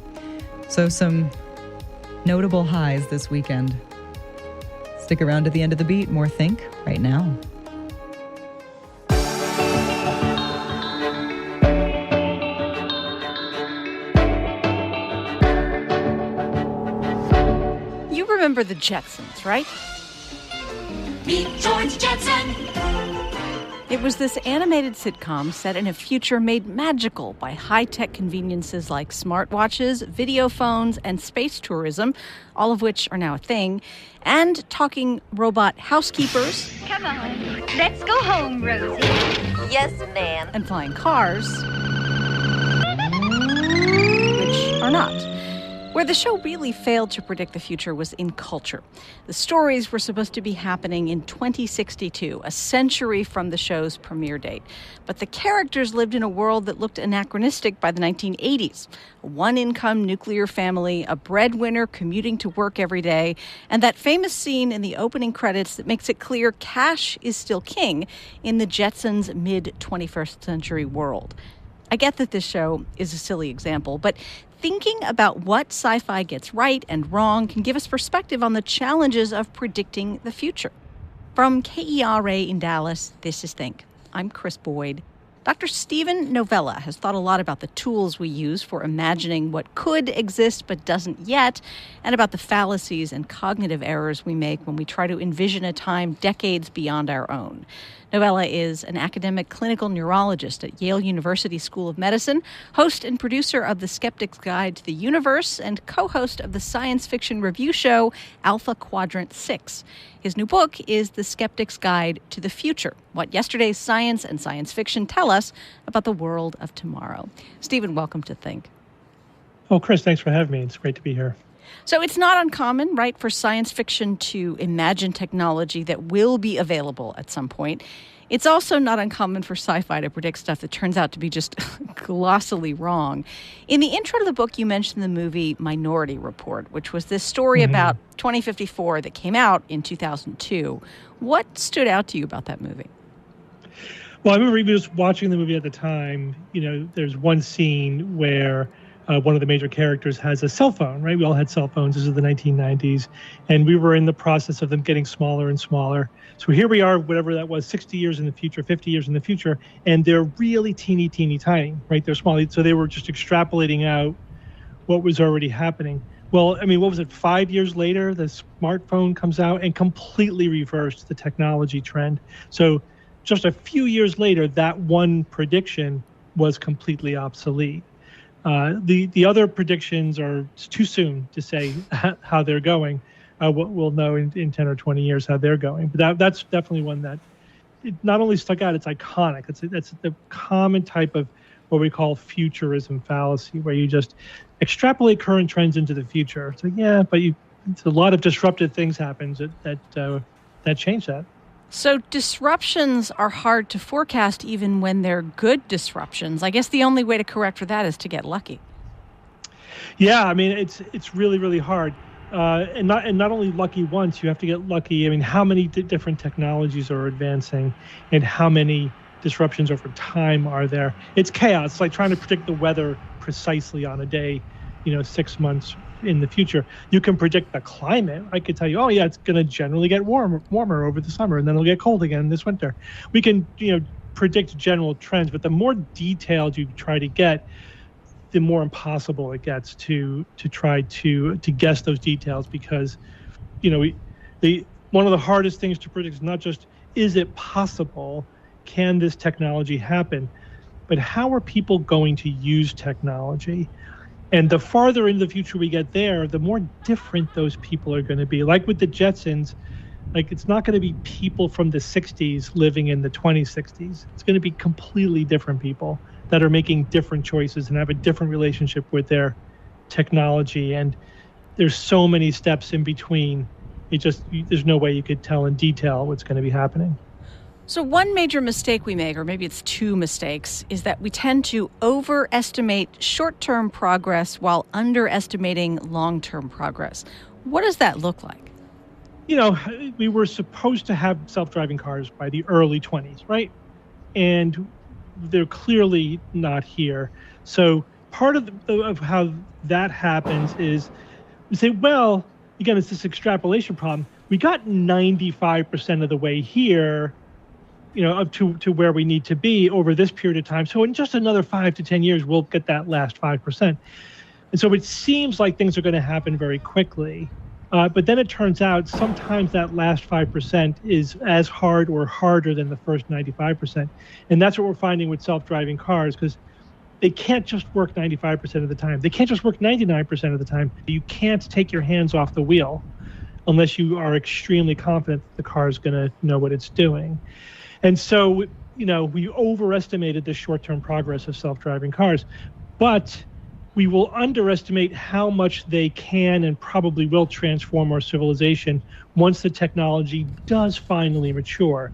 So some notable highs this weekend. Stick around to the end of the beat. More Think right now. Remember the Jetsons, right? Meet George Jetson. It was this animated sitcom set in a future made magical by high-tech conveniences like smartwatches, video phones, and space tourism, all of which are now a thing, and talking robot housekeepers. Come on, let's go home, Rosie. Yes, ma'am. And flying cars, which are not. Where the show really failed to predict the future was in culture. The stories were supposed to be happening in 2062, a century from the show's premiere date. But the characters lived in a world that looked anachronistic by the 1980s. A one-income nuclear family, a breadwinner commuting to work every day, and that famous scene in the opening credits that makes it clear cash is still king in the Jetsons' mid-21st century world. I get that this show is a silly example, but thinking about what sci-fi gets right and wrong can give us perspective on the challenges of predicting the future. From KERA in Dallas, this is Think. I'm Chris Boyd. Dr. Steven Novella has thought a lot about the tools we use for imagining what could exist but doesn't yet, and about the fallacies and cognitive errors we make when we try to envision a time decades beyond our own. Novella is an academic clinical neurologist at Yale University School of Medicine, host and producer of The Skeptic's Guide to the Universe, and co-host of the science fiction review show Alpha Quadrant 6. His new book is The Skeptic's Guide to the Future, what yesterday's science and science fiction tell us about the world of tomorrow. Stephen, welcome to Think. Oh, Chris, thanks for having me. It's great to be here. So it's not uncommon, right, for science fiction to imagine technology that will be available at some point. It's also not uncommon for sci-fi to predict stuff that turns out to be just colossally wrong. In the intro to the book, you mentioned the movie Minority Report, which was this story about 2054 that came out in 2002. What stood out to you about that movie? Well, I remember just watching the movie at the time. You know, there's one scene where one of the major characters has a cell phone, right? We all had cell phones. This is the 1990s. And we were in the process of them getting smaller and smaller. So here we are, whatever that was, 60 years in the future, 50 years in the future, and they're really teeny tiny, right? They're small. So they were just extrapolating out what was already happening. Well, I mean, what was it? 5 years later, the smartphone comes out and completely reversed the technology trend. So just a few years later, that one prediction was completely obsolete. The other predictions are too soon to say how they're going. We'll know in 10 or 20 years how they're going. But that's definitely one that it not only stuck out, it's iconic. That's the common type of what we call futurism fallacy, where you just extrapolate current trends into the future. It's like, yeah, but it's a lot of disruptive things happens that change that. So disruptions are hard to forecast even when they're good disruptions. I guess the only way to correct for that is to get lucky. Yeah, I mean, it's really, really hard. And not only lucky once, you have to get lucky. I mean, how many different technologies are advancing and how many disruptions over time are there? It's chaos. It's like trying to predict the weather precisely on a day, 6 months in the future. You can predict the climate. I could tell you, oh yeah, it's going to generally get warmer over the summer, and then it'll get cold again this winter. We can, predict general trends, but the more detailed you try to get, the more impossible it gets to try to guess those details, because, one of the hardest things to predict is not just, is it possible? Can this technology happen? But how are people going to use technology? And the farther into the future we get there, the more different those people are going to be. Like with the Jetsons, it's not going to be people from the 60s living in the 2060s. It's going to be completely different people that are making different choices and have a different relationship with their technology. And there's so many steps in between. There's no way you could tell in detail what's going to be happening. So one major mistake we make, or maybe it's two mistakes, is that we tend to overestimate short-term progress while underestimating long-term progress. What does that look like? We were supposed to have self-driving cars by the early 20s, right? And they're clearly not here. So part of how that happens is we say, well, again, it's this extrapolation problem. We got 95% of the way here, up to where we need to be over this period of time. So in just another 5 to 10 years, we'll get that last 5%. And so it seems like things are going to happen very quickly. But then it turns out sometimes that last 5% is as hard or harder than the first 95%. And that's what we're finding with self-driving cars, because they can't just work 95% of the time. They can't just work 99% of the time. You can't take your hands off the wheel unless you are extremely confident that the car is going to know what it's doing. And so, we overestimated the short-term progress of self-driving cars. But we will underestimate how much they can and probably will transform our civilization once the technology does finally mature.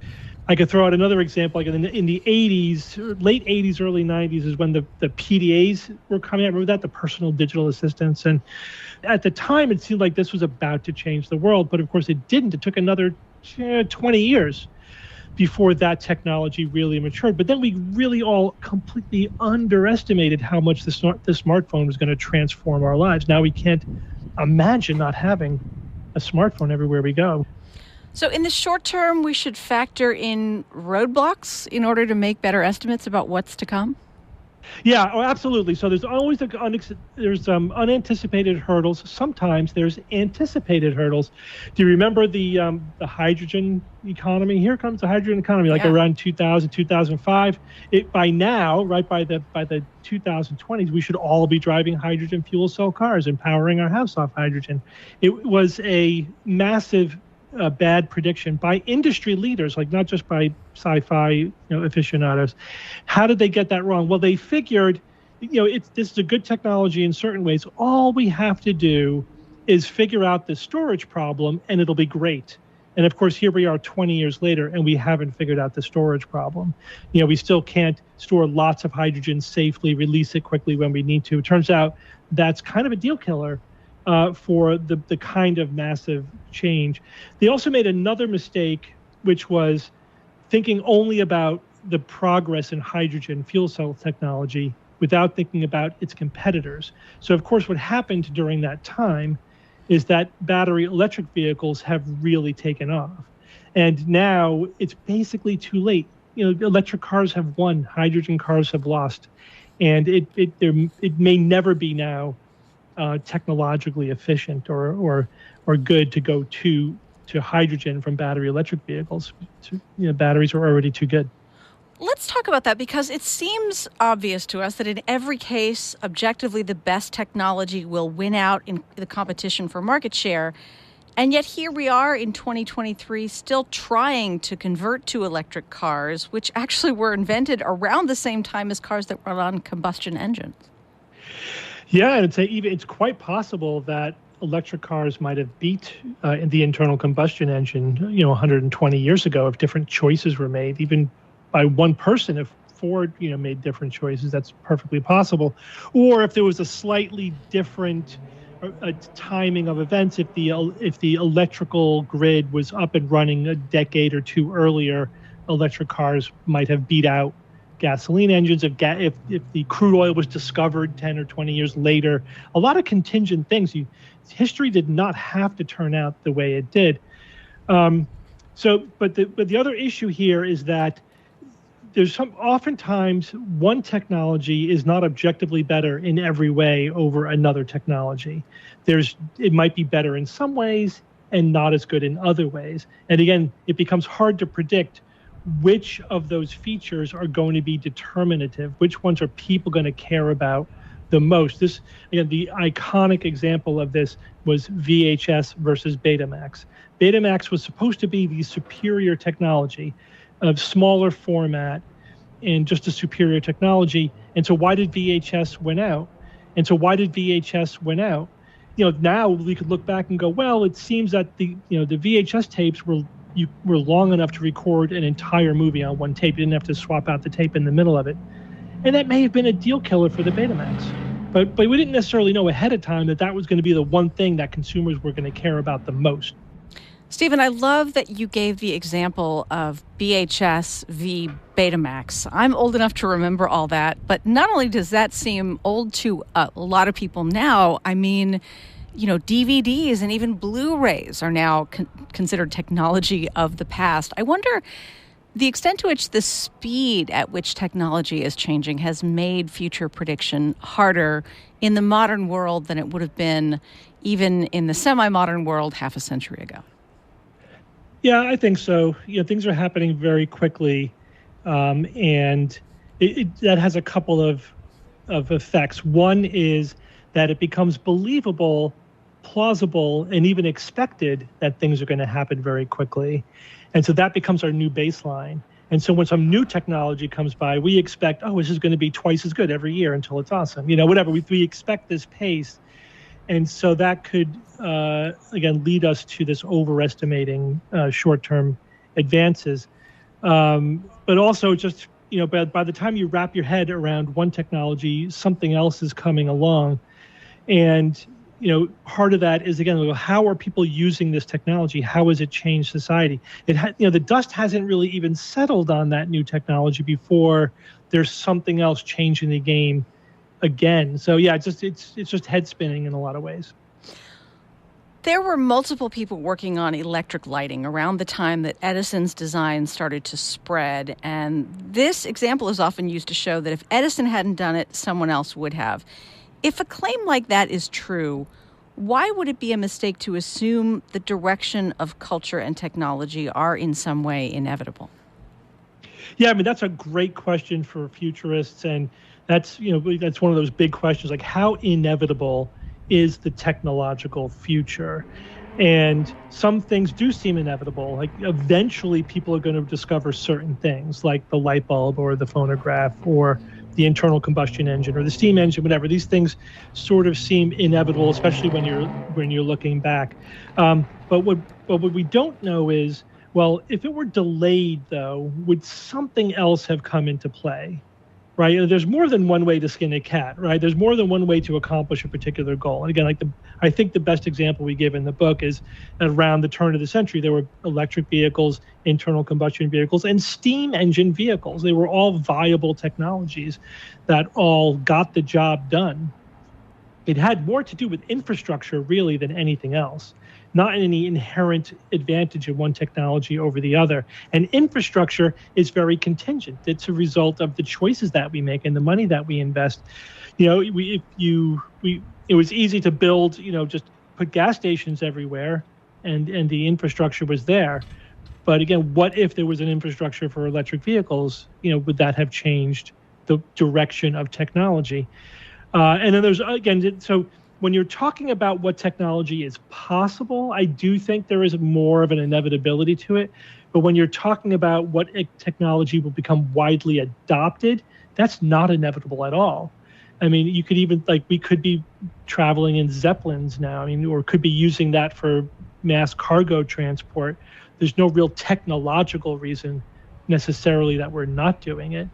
I could throw out another example. Like in the 80s, late 80s, early 90s is when the PDAs were coming out. Remember that? The personal digital assistants. And at the time, it seemed like this was about to change the world. But of course, it didn't. It took another 20 years before that technology really matured. But then we really all completely underestimated how much the smartphone was going to transform our lives. Now we can't imagine not having a smartphone everywhere we go. So in the short term, we should factor in roadblocks in order to make better estimates about what's to come? Yeah, absolutely. So there's always unanticipated hurdles. Sometimes there's anticipated hurdles. Do you remember the hydrogen economy? Here comes the hydrogen economy, around 2000, 2005. By now, right by the 2020s, we should all be driving hydrogen fuel cell cars and powering our house off hydrogen. It was a massive bad prediction by industry leaders, like not just by sci-fi aficionados. How did they get that wrong? Well, they figured, this is a good technology in certain ways. All we have to do is figure out the storage problem, and it'll be great. And of course, here we are 20 years later, and we haven't figured out the storage problem. We still can't store lots of hydrogen safely, release it quickly when we need to. It turns out that's kind of a deal killer for the kind of massive change. They also made another mistake, which was thinking only about the progress in hydrogen fuel cell technology without thinking about its competitors. So, of course, what happened during that time is that battery electric vehicles have really taken off. And now it's basically too late. Electric cars have won, hydrogen cars have lost. And it may never be now technologically efficient or good to go to hydrogen from battery electric vehicles. Batteries are already too good. Let's talk about that, because it seems obvious to us that in every case, objectively, the best technology will win out in the competition for market share. And yet here we are in 2023 still trying to convert to electric cars, which actually were invented around the same time as cars that run on combustion engines. Yeah, and it's quite possible that electric cars might have beat the internal combustion engine, 120 years ago if different choices were made, even by one person. If Ford, made different choices, that's perfectly possible. Or if there was a slightly different timing of events, if the electrical grid was up and running a decade or two earlier, electric cars might have beat out gasoline engines. If the crude oil was discovered 10 or 20 years later, a lot of contingent things. History did not have to turn out the way it did. But the other issue here is that oftentimes one technology is not objectively better in every way over another technology. It might be better in some ways and not as good in other ways. And again, it becomes hard to predict which of those features are going to be determinative, which ones are people going to care about the most. The iconic example of this was VHS versus Betamax. Betamax was supposed to be the superior technology of smaller format and just a superior technology. And so why did VHS win out? Now we could look back and go, well, it seems that the VHS tapes were long enough to record an entire movie on one tape. You didn't have to swap out the tape in the middle of it. And that may have been a deal killer for the Betamax. But we didn't necessarily know ahead of time that was going to be the one thing that consumers were going to care about the most. Stephen, I love that you gave the example of VHS v. Betamax. I'm old enough to remember all that, but not only does that seem old to a lot of people now, I mean, DVDs and even Blu-rays are now considered technology of the past. I wonder the extent to which the speed at which technology is changing has made future prediction harder in the modern world than it would have been even in the semi-modern world half a century ago. Yeah, I think so. Things are happening very quickly, and that has a couple of effects. One is that it becomes believable, plausible, and even expected that things are going to happen very quickly. And so that becomes our new baseline. And so when some new technology comes by, we expect, oh, this is going to be twice as good every year until it's awesome. Whatever. We expect this pace. And so that could, again, lead us to this overestimating short-term advances. But also just, by the time you wrap your head around one technology, something else is coming along. And, part of that is, again, how are people using this technology? How has it changed society? The dust hasn't really even settled on that new technology before there's something else changing the game again. So yeah, it's just head spinning in a lot of ways. There were multiple people working on electric lighting around the time that Edison's design started to spread. And this example is often used to show that if Edison hadn't done it, someone else would have. If a claim like that is true, why would it be a mistake to assume the direction of culture and technology are in some way inevitable? Yeah, that's a great question for futurists. And that's one of those big questions, like how inevitable is the technological future? And some things do seem inevitable. Like eventually people are going to discover certain things like the light bulb or the phonograph or the internal combustion engine or the steam engine, whatever. These things sort of seem inevitable, especially when you're looking back. But what we don't know is, well, if it were delayed though, would something else have come into play? Right? There's more than one way to skin a cat, right? There's more than one way to accomplish a particular goal. And again, I think the best example we give in the book is around the turn of the century, there were electric vehicles, internal combustion vehicles, and steam engine vehicles. They were all viable technologies that all got the job done. It had more to do with infrastructure, really, than anything else. Not any inherent advantage of one technology over the other. And infrastructure is very contingent. It's a result of the choices that we make and the money that we invest. It was easy to build, just put gas stations everywhere and the infrastructure was there. But again, what if there was an infrastructure for electric vehicles? Would that have changed the direction of technology? And then there's, again, so when you're talking about what technology is possible, I do think there is more of an inevitability to it. But when you're talking about what technology will become widely adopted, that's not inevitable at all. You could even, we could be traveling in Zeppelins now, or could be using that for mass cargo transport. There's no real technological reason necessarily that we're not doing it.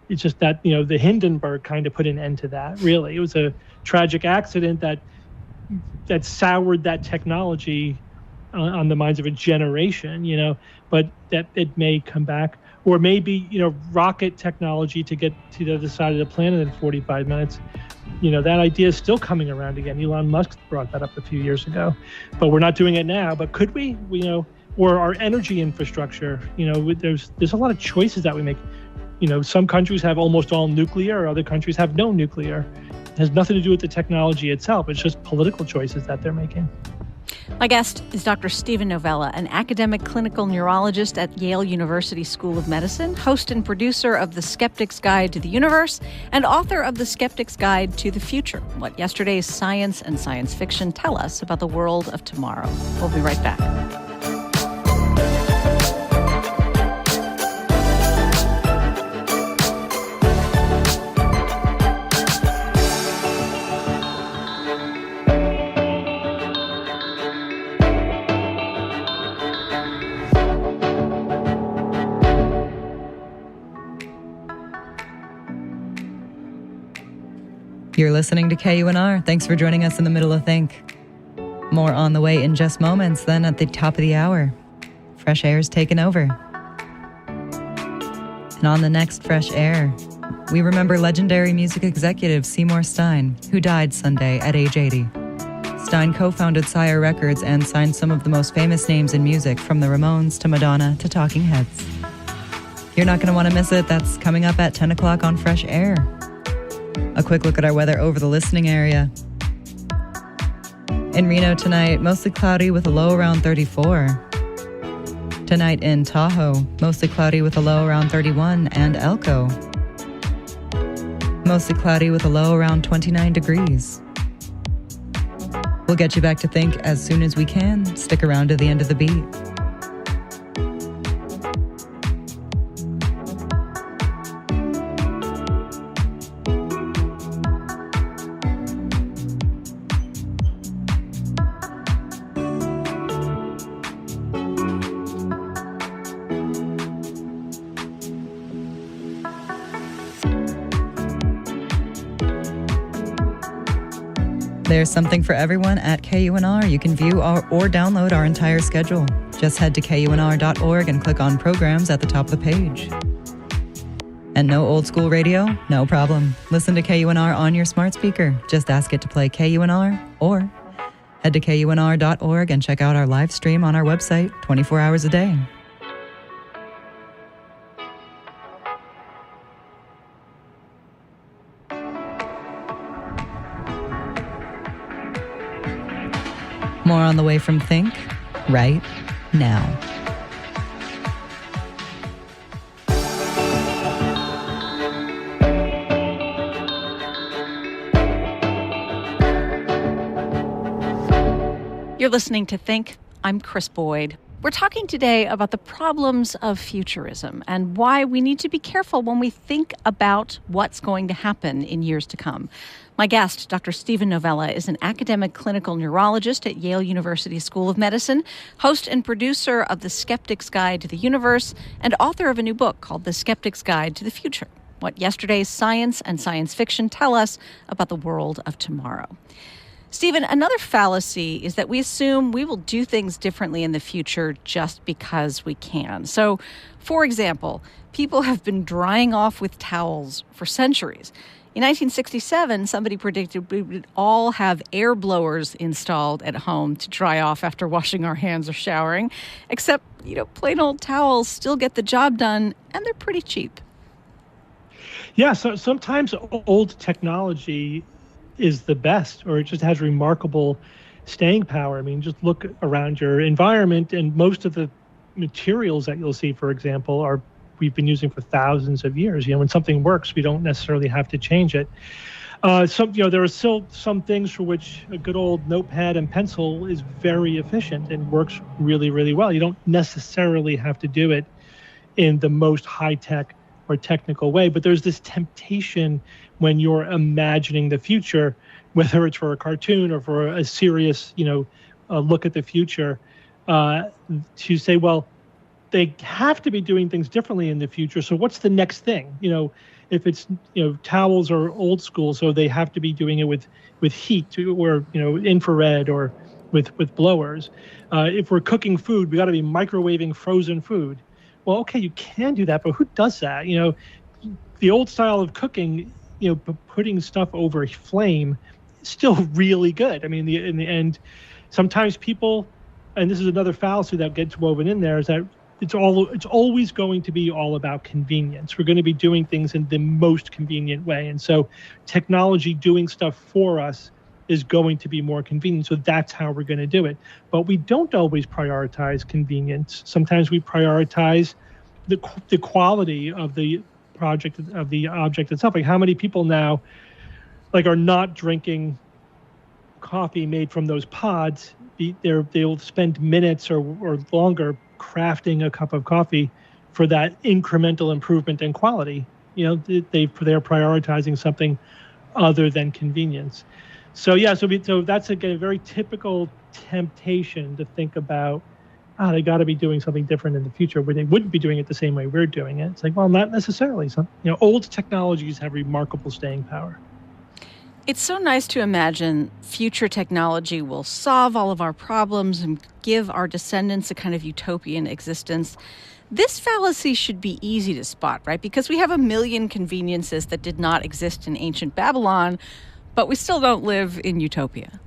It's just that, the Hindenburg kind of put an end to that, really. It was a tragic accident that soured that technology on the minds of a generation, but that it may come back. Or maybe, rocket technology to get to the other side of the planet in 45 minutes. That idea is still coming around again. Elon Musk brought that up a few years ago, but we're not doing it now. But could we? Or our energy infrastructure, there's a lot of choices that we make. Some countries have almost all nuclear, or other countries have no nuclear. It has nothing to do with the technology itself. It's just political choices that they're making. My guest is Dr. Steven Novella, an academic clinical neurologist at Yale University School of Medicine, host and producer of The Skeptic's Guide to the Universe, and author of The Skeptic's Guide to the Future, What Yesterday's Science and Science Fiction Tell Us About the World of Tomorrow. We'll be right back. You're listening to KUNR. Thanks for joining us in the middle of Think. More on the way in just moments. Then at the top of the hour, Fresh Air's taken over. And on the next Fresh Air, we remember legendary music executive Seymour Stein, who died Sunday at age 80. Stein co-founded Sire Records and signed some of the most famous names in music, from the Ramones to Madonna to Talking Heads. You're not going to want to miss it. That's coming up at 10 o'clock on Fresh Air. A quick look at our weather over the listening area. In Reno tonight, mostly cloudy with a low around 34. Tonight in Tahoe, mostly cloudy with a low around 31, and Elko, mostly cloudy with a low around 29 degrees. We'll get you back to Think as soon as we can. Stick around to the end of the beat. There's something for everyone at KUNR. You can view or download our entire schedule. Just head to KUNR.org and click on programs at the top of the page. And no old school radio? No problem. Listen to KUNR on your smart speaker. Just ask it to play KUNR or head to KUNR.org and check out our live stream on our website 24 hours a day. More on the way from Think right now. You're listening to Think. I'm Chris Boyd. We're talking today about the problems of futurism and why we need to be careful when we think about what's going to happen in years to come. My guest, Dr. Steven Novella, is an academic clinical neurologist at Yale University School of Medicine, host and producer of The Skeptic's Guide to the Universe, and author of a new book called The Skeptic's Guide to the Future: What Yesterday's Science and Science Fiction Tell Us About the World of Tomorrow. Stephen, another fallacy is that we assume we will do things differently in the future just because we can. So, for example, people have been drying off with towels for centuries. In 1967, somebody predicted we would all have air blowers installed at home to dry off after washing our hands or showering. Except, plain old towels still get the job done, and they're pretty cheap. Yeah, so sometimes old technology is the best, or it just has remarkable staying power. I mean, just look around your environment, and most of the materials that you'll see, for example, we've been using for thousands of years. When something works, we don't necessarily have to change it. There are still some things for which a good old notepad and pencil is very efficient and works really, really well. You don't necessarily have to do it in the most high-tech or technical way, but there's this temptation when you're imagining the future, whether it's for a cartoon or for a serious, look at the future, to say, well, they have to be doing things differently in the future. So what's the next thing? If it's, towels are old school, so they have to be doing it with heat or, infrared or with blowers. If we're cooking food, we got to be microwaving frozen food. Well, okay, you can do that, but who does that? The old style of cooking, putting stuff over a flame is still really good. I mean, in the end, sometimes people, and this is another fallacy that gets woven in there, is that it's always going to be all about convenience. We're going to be doing things in the most convenient way. And so technology doing stuff for us is going to be more convenient. So that's how we're going to do it. But we don't always prioritize convenience. Sometimes we prioritize the quality of the project, of the object itself. Like, how many people now are not drinking coffee made from those pods? They'll spend minutes or longer crafting a cup of coffee for that incremental improvement in quality. They're prioritizing something other than convenience. So that's again a very typical temptation to think about. They got to be doing something different in the future, where they wouldn't be doing it the same way we're doing it. It's like, well, not necessarily. Old technologies have remarkable staying power. It's so nice to imagine future technology will solve all of our problems and give our descendants a kind of utopian existence. This fallacy should be easy to spot, right? Because we have a million conveniences that did not exist in ancient Babylon, but we still don't live in utopia.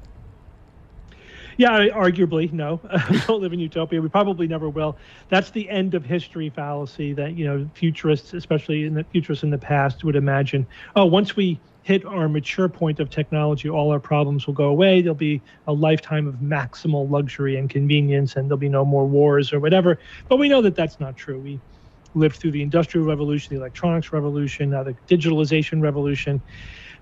Yeah, arguably, no. We don't live in utopia. We probably never will. That's the end of history fallacy that, futurists, especially futurists in the past, would imagine. Once we hit our mature point of technology, all our problems will go away. There'll be a lifetime of maximal luxury and convenience, and there'll be no more wars or whatever. But we know that that's not true. We lived through the Industrial Revolution, the Electronics Revolution, now the Digitalization Revolution.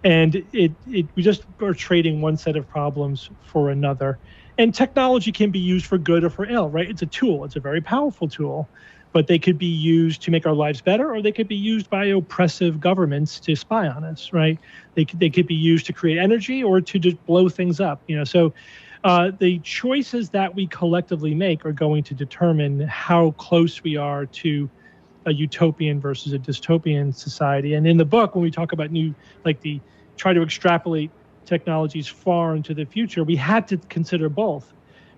And we just are trading one set of problems for another. And technology can be used for good or for ill, right? It's a tool. It's a very powerful tool. But they could be used to make our lives better, or they could be used by oppressive governments to spy on us, right? They could be used to create energy or to just blow things up. So the choices that we collectively make are going to determine how close we are to a utopian versus a dystopian society. And in the book, when we talk about try to extrapolate technologies far into the future, we had to consider both.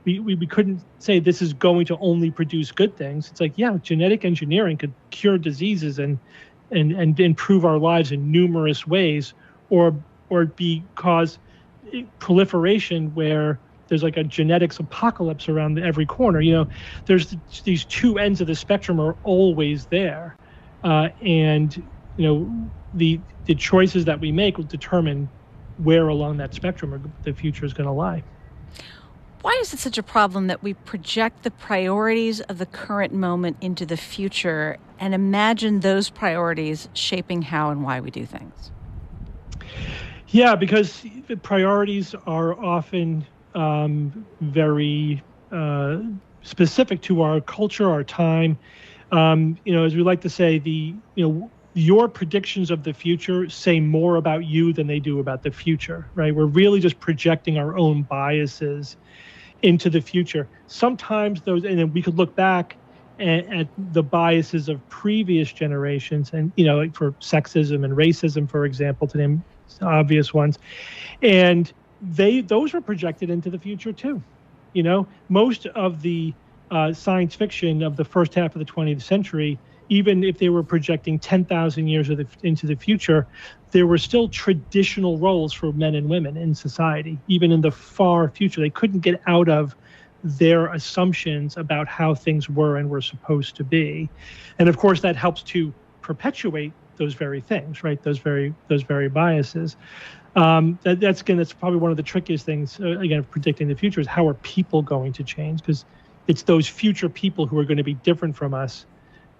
We couldn't say this is going to only produce good things. It's like, yeah, genetic engineering could cure diseases and improve our lives in numerous ways, or cause proliferation where there's like a genetics apocalypse around every corner. There's these two ends of the spectrum are always there, and the choices that we make will determine where along that spectrum the future is going to lie. Why is it such a problem that we project the priorities of the current moment into the future and imagine those priorities shaping how and why we do things? Yeah, because the priorities are often very specific to our culture, our time. As we like to say, your predictions of the future say more about you than they do about the future, right? We're really just projecting our own biases into the future. Sometimes and then we could look back at the biases of previous generations, and like for sexism and racism, for example, to name obvious ones, and those were projected into the future too. Most of the science fiction of the first half of the 20th century, even if they were projecting 10,000 years into the future, there were still traditional roles for men and women in society. Even in the far future, they couldn't get out of their assumptions about how things were and were supposed to be. And of course, that helps to perpetuate those very things, right? Those very biases. That's probably one of the trickiest things, again, of predicting the future, is how are people going to change? Because it's those future people who are going to be different from us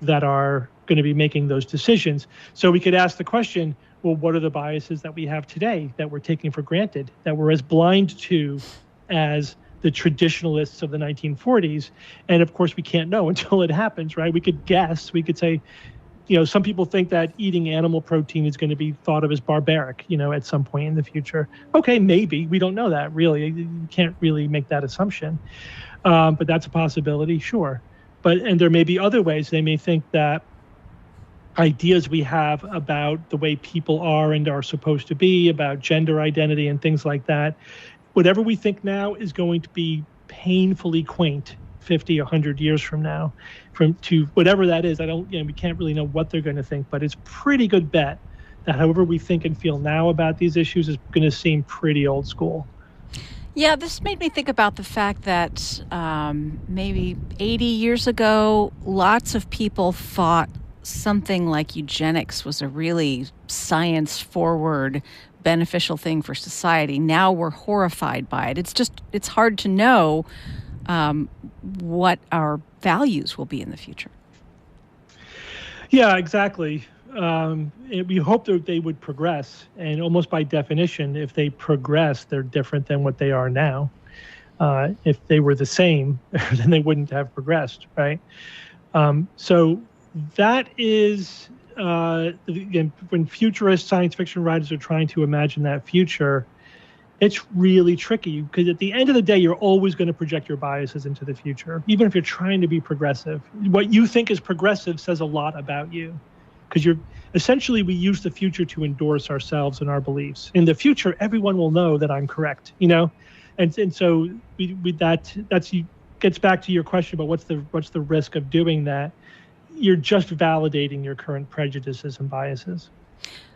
that are going to be making those decisions. So we could ask the question, well, what are the biases that we have today that we're taking for granted, that we're as blind to as the traditionalists of the 1940s? And of course, we can't know until it happens, right? We could guess. We could say, some people think that eating animal protein is going to be thought of as barbaric, at some point in the future. Okay, maybe. We don't know that, really. You can't really make that assumption. But that's a possibility, sure. And there may be other ways. They may think that ideas we have about the way people are and are supposed to be, about gender identity and things like that, whatever we think now is going to be painfully quaint 50, 100 years from now, to whatever that is. We can't really know what they're going to think, but it's pretty good bet that however we think and feel now about these issues is going to seem pretty old school. Yeah, this made me think about the fact that maybe 80 years ago, lots of people thought something like eugenics was a really science-forward, beneficial thing for society. Now we're horrified by it. It's hard to know what our values will be in the future. Yeah, exactly. We hope that they would progress, and almost by definition, if they progress, they're different than what they are now. If they were the same, then they wouldn't have progressed, right? So that is, again, when futurist science fiction writers are trying to imagine that future, it's really tricky, because at the end of the day, you're always going to project your biases into the future, even if you're trying to be progressive. What you think is progressive says a lot about you, because we use the future to endorse ourselves and our beliefs. In the future, everyone will know that I'm correct, and so that gets back to your question about what's the risk of doing that. You're just validating your current prejudices and biases.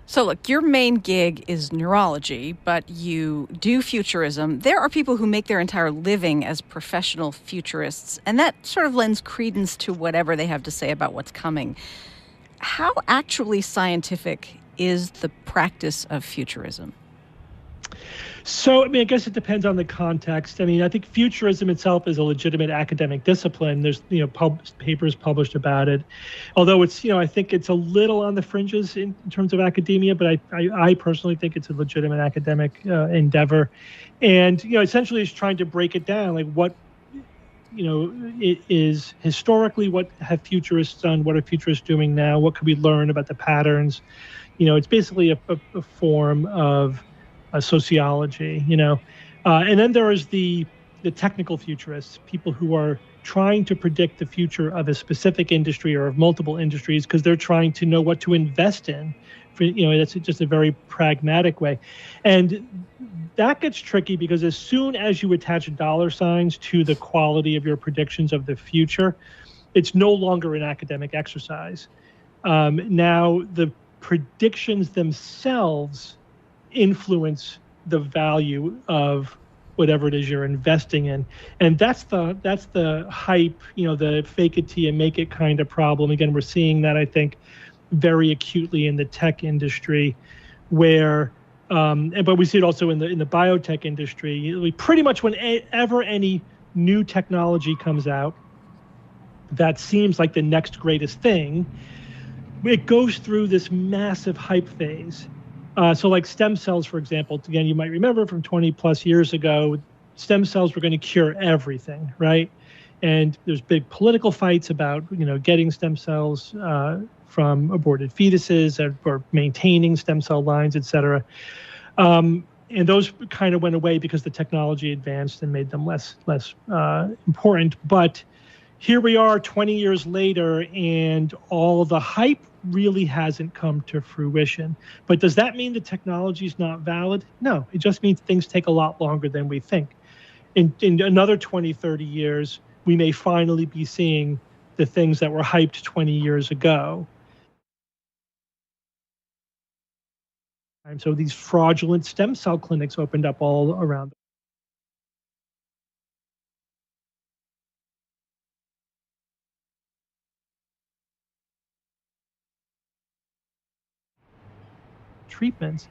So look, your main gig is neurology, but you do futurism. There are people who make their entire living as professional futurists, and that sort of lends credence to whatever they have to say about what's coming. How actually scientific is the practice of futurism? So, I guess it depends on the context. I think futurism itself is a legitimate academic discipline. There's, papers published about it. Although it's, I think it's a little on the fringes in terms of academia, but I personally think it's a legitimate academic endeavor. And, essentially it's trying to break it down, like what, it is historically, what have futurists done? What are futurists doing now? What could we learn about the patterns? It's basically a form of sociology, and then there is the technical futurists, people who are trying to predict the future of a specific industry or of multiple industries because they're trying to know what to invest in That's just a very pragmatic way. And that gets tricky because as soon as you attach dollar signs to the quality of your predictions of the future, it's no longer an academic exercise. Now, the predictions themselves influence the value of whatever it is you're investing in, and that's the hype, the fake it till you make it kind of problem. Again, we're seeing that, I think, very acutely in the tech industry, where but we see it also in the biotech industry. Pretty much whenever any new technology comes out that seems like the next greatest thing, it goes through this massive hype phase. So like stem cells, for example, again, you might remember from 20 plus years ago, stem cells were going to cure everything, right? And there's big political fights about, getting stem cells from aborted fetuses or maintaining stem cell lines, et cetera. And those kind of went away because the technology advanced and made them less important. But here we are 20 years later, and all the hype really hasn't come to fruition. But does that mean the technology is not valid? No, it just means things take a lot longer than we think. In another 20, 30 years, we may finally be seeing the things that were hyped 20 years ago. And so these fraudulent stem cell clinics opened up all around. Treatments.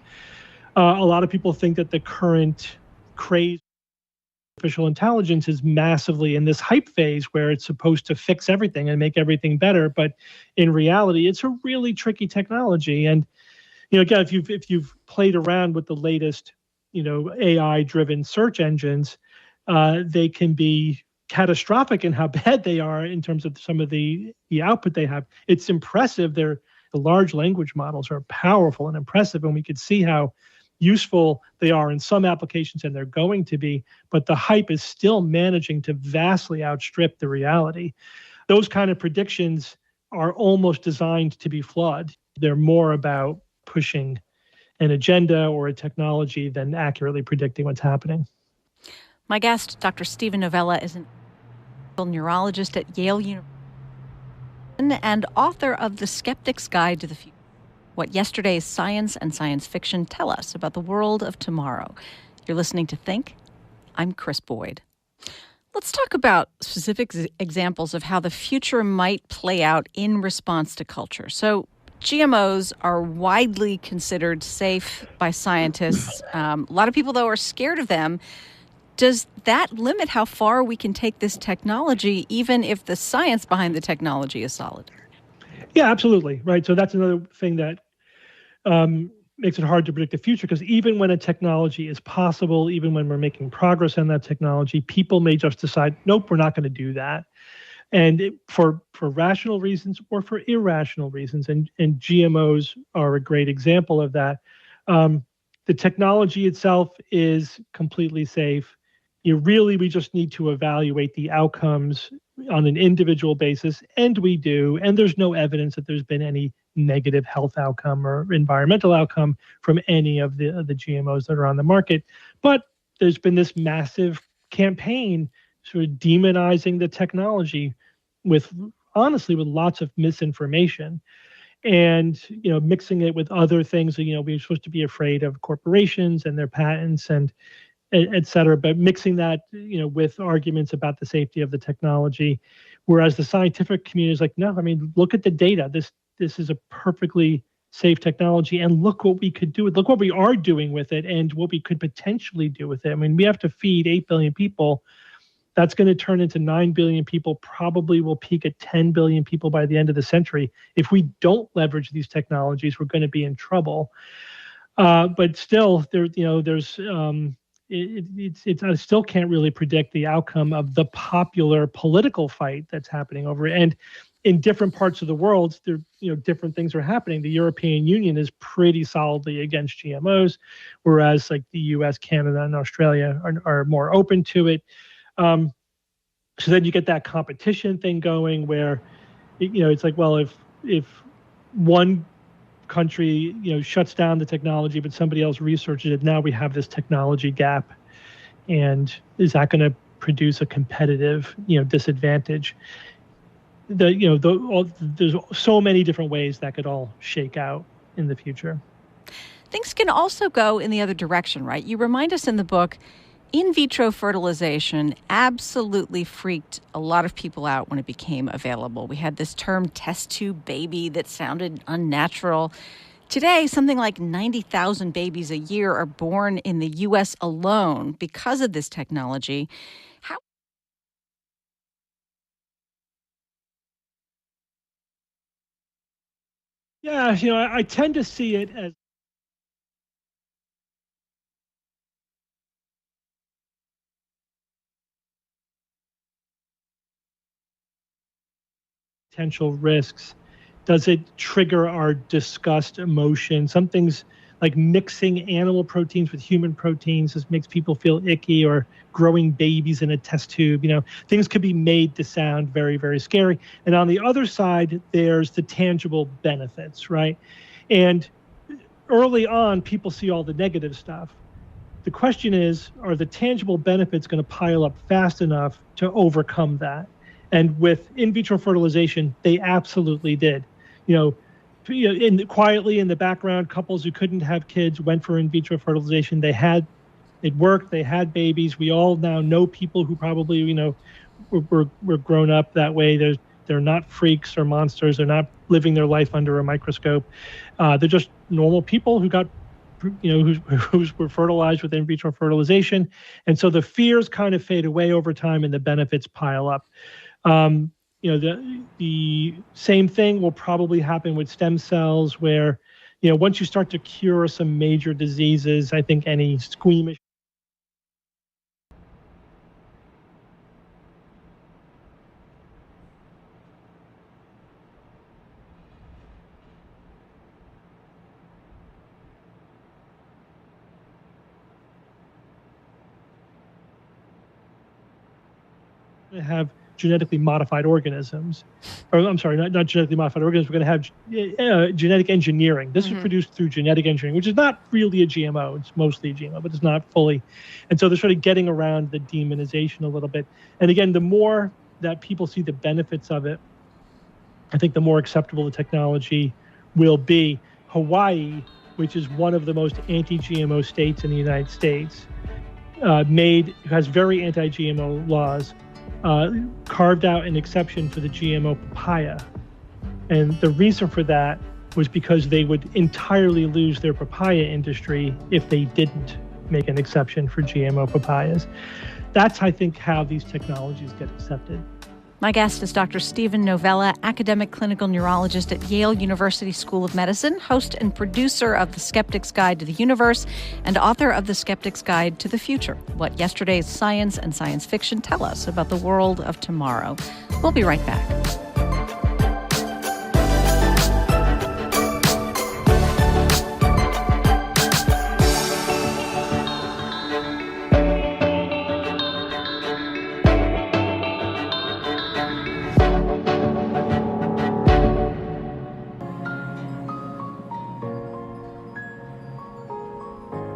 A lot of people think that the current craze artificial intelligence is massively in this hype phase where it's supposed to fix everything and make everything better. But in reality, it's a really tricky technology. And, again, if you've played around with the latest, AI-driven search engines, they can be catastrophic in how bad they are in terms of some of the output they have. It's impressive. The large language models are powerful and impressive, and we could see how useful they are in some applications, and they're going to be, but the hype is still managing to vastly outstrip the reality. Those kind of predictions are almost designed to be flawed. They're more about pushing an agenda or a technology than accurately predicting what's happening. My guest, Dr. Steven Novella, is a neurologist at Yale University and author of The Skeptic's Guide to the Future: What Yesterday's Science and Science Fiction Tell Us About the World of Tomorrow. You're listening to Think. I'm Chris Boyd. Let's talk about specific examples of how the future might play out in response to culture. So GMOs are widely considered safe by scientists. A lot of people, though, are scared of them. Does that limit how far we can take this technology, even if the science behind the technology is solid? Yeah, absolutely. Right. So that's another thing that makes it hard to predict the future, because even when a technology is possible, even when we're making progress on that technology, people may just decide, nope, we're not going to do that. And for rational reasons or for irrational reasons. And GMOs are a great example of that. The technology itself is completely safe. We just need to evaluate the outcomes on an individual basis, and we do. And there's no evidence that there's been any negative health outcome or environmental outcome from any of the GMOs that are on the market. But there's been this massive campaign sort of demonizing the technology with lots of misinformation, and mixing it with other things. We're supposed to be afraid of corporations and their patents and et cetera, but mixing that with arguments about the safety of the technology, whereas the scientific community is like, no, look at the data. This is a perfectly safe technology, and look what we could do with, look what we are doing with it, and what we could potentially do with it. We have to feed 8 billion people. That's going to turn into 9 billion people, probably will peak at 10 billion people by the end of the century. If we don't leverage these technologies, we're going to be in trouble. But still, I still can't really predict the outcome of the popular political fight that's happening over it. And in different parts of the world, different things are happening. The European Union is pretty solidly against GMOs, whereas like the US, Canada, and Australia are more open to it. So then you get that competition thing going where, it's like, well, if one country, shuts down the technology, but somebody else researches it. Now we have this technology gap. And is that going to produce a competitive, disadvantage? There's so many different ways that could all shake out in the future. Things can also go in the other direction, right? You remind us in the book, in vitro fertilization absolutely freaked a lot of people out when it became available. We had this term test tube baby that sounded unnatural. Today, something like 90,000 babies a year are born in the U.S. alone because of this technology. Yeah, I tend to see it as potential risks. Does it trigger our disgust emotion? Some things like mixing animal proteins with human proteins just makes people feel icky, or growing babies in a test tube. Things could be made to sound very, very scary. And on the other side, there's the tangible benefits, right? And early on, people see all the negative stuff. The question is, are the tangible benefits going to pile up fast enough to overcome that? And with in vitro fertilization, they absolutely did. Quietly in the background, couples who couldn't have kids went for in vitro fertilization. It worked. They had babies. We all now know people who probably, were grown up that way. They're not freaks or monsters. They're not living their life under a microscope. They're just normal people who got, who were fertilized with in vitro fertilization. And so the fears kind of fade away over time and the benefits pile up. The same thing will probably happen with stem cells, where, once you start to cure some major diseases, I think any squeamish have genetically modified organisms, or I'm sorry, not genetically modified organisms. We're going to have genetic engineering. This is produced through genetic engineering, which is not really a GMO. It's mostly a GMO, but it's not fully. And so they're sort of getting around the demonization a little bit. And again, the more that people see the benefits of it, I think the more acceptable the technology will be. Hawaii, which is one of the most anti-GMO states in the United States, has very anti-GMO laws. Carved out an exception for the GMO papaya. And the reason for that was because they would entirely lose their papaya industry if they didn't make an exception for GMO papayas. That's, I think, how these technologies get accepted. My guest is Dr. Stephen Novella, academic clinical neurologist at Yale University School of Medicine, host and producer of The Skeptic's Guide to the Universe, and author of The Skeptic's Guide to the Future: What Yesterday's Science and Science Fiction Tell Us About the World of Tomorrow. We'll be right back.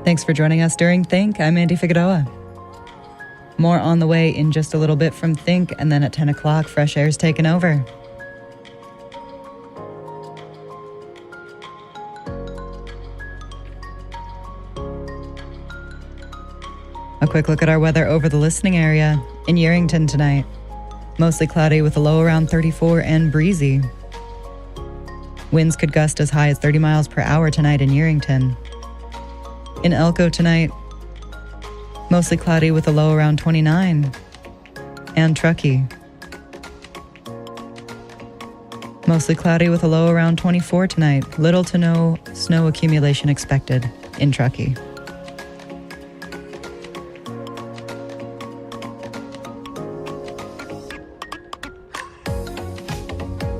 Thanks for joining us during Think. I'm Andy Figueroa. More on the way in just a little bit from Think, and then at 10 o'clock, Fresh Air's taken over. A quick look at our weather over the listening area. In Yerington tonight, mostly cloudy with a low around 34 and breezy. Winds could gust as high as 30 miles per hour tonight in Yerington. In Elko tonight, mostly cloudy with a low around 29. And Truckee, mostly cloudy with a low around 24 tonight. Little to no snow accumulation expected in Truckee.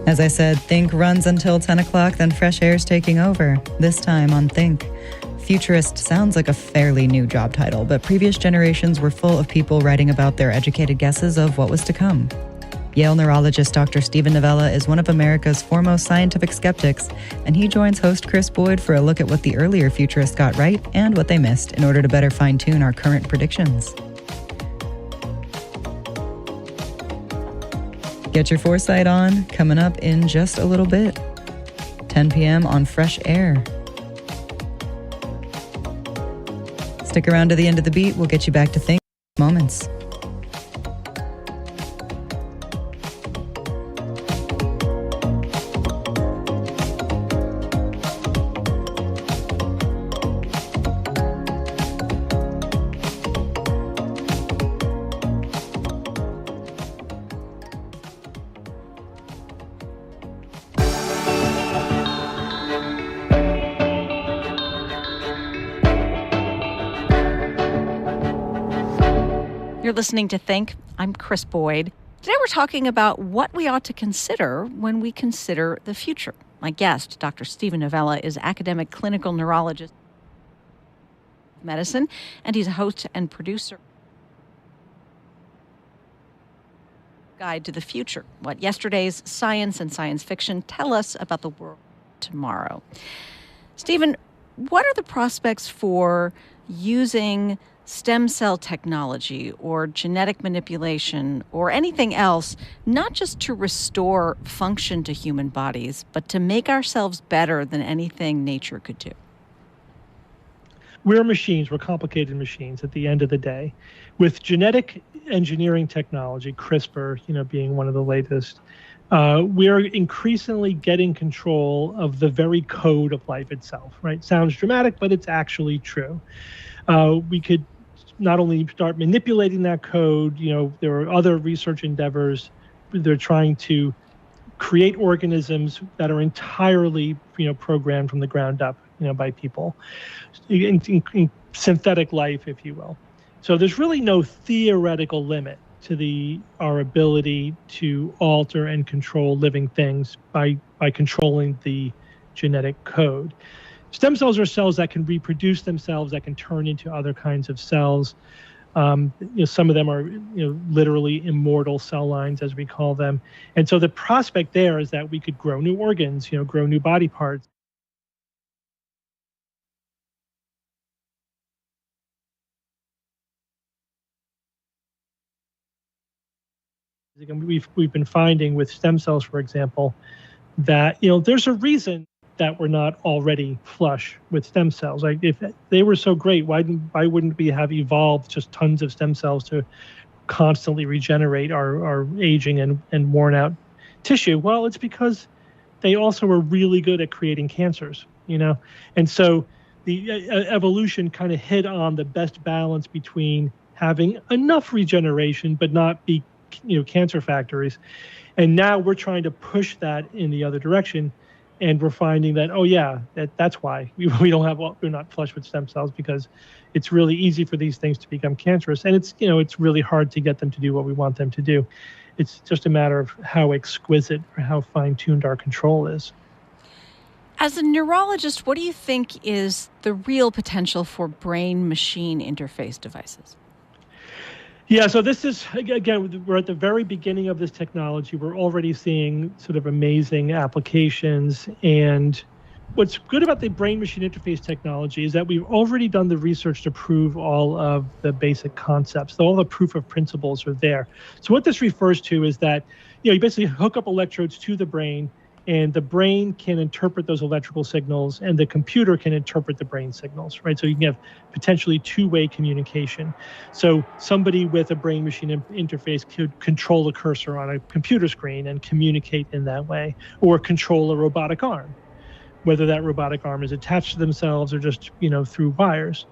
As I said, Think runs until 10 o'clock, then Fresh Air's taking over, this time on Think. Futurist sounds like a fairly new job title, but previous generations were full of people writing about their educated guesses of what was to come. Yale neurologist Dr. Steven Novella is one of America's foremost scientific skeptics, and he joins host Chris Boyd for a look at what the earlier futurists got right and what they missed in order to better fine-tune our current predictions. Get your foresight on, coming up in just a little bit. 10 p.m. on Fresh Air. Stick around to the end of the beat. We'll get you back to think moments. You're listening to Think. I'm Chris Boyd. Today we're talking about what we ought to consider when we consider the future. My guest, Dr. Steven Novella, is academic clinical neurologist of medicine, and he's a host and producer. Guide to the future. What yesterday's science and science fiction tell us about the world tomorrow. Steven, what are the prospects for using stem cell technology or genetic manipulation or anything else, not just to restore function to human bodies, but to make ourselves better than anything nature could do? We're machines. We're complicated machines at the end of the day. With genetic engineering technology, CRISPR, being one of the latest, we're increasingly getting control of the very code of life itself, right? Sounds dramatic, but it's actually true. We could not only start manipulating that code, there are other research endeavors. They're trying to create organisms that are entirely, programmed from the ground up, by people, in synthetic life, if you will. So there's really no theoretical limit to our ability to alter and control living things by controlling the genetic code. Stem cells are cells that can reproduce themselves, that can turn into other kinds of cells. Some of them are, literally immortal cell lines, as we call them. And so the prospect there is that we could grow new organs, grow new body parts. We've been finding with stem cells, for example, that, there's a reason that we're not already flush with stem cells. Like, if they were so great, why wouldn't we have evolved just tons of stem cells to constantly regenerate our aging and worn out tissue? Well, it's because they also were really good at creating cancers, And so the evolution kind of hit on the best balance between having enough regeneration but not be, cancer factories. And now we're trying to push that in the other direction. And we're finding that, that's why we're not flush with stem cells, because it's really easy for these things to become cancerous. And it's really hard to get them to do what we want them to do. It's just a matter of how exquisite or how fine-tuned our control is. As a neurologist, what do you think is the real potential for brain-machine interface devices? Yeah, so this is, again, we're at the very beginning of this technology. We're already seeing sort of amazing applications. And what's good about the brain-machine interface technology is that we've already done the research to prove all of the basic concepts. So all the proof of principles are there. So what this refers to is that, you basically hook up electrodes to the brain, and the brain can interpret those electrical signals, and the computer can interpret the brain signals, right? So you can have potentially two-way communication. So somebody with a brain-machine interface could control a cursor on a computer screen and communicate in that way, or control a robotic arm, whether that robotic arm is attached to themselves or just, through wires.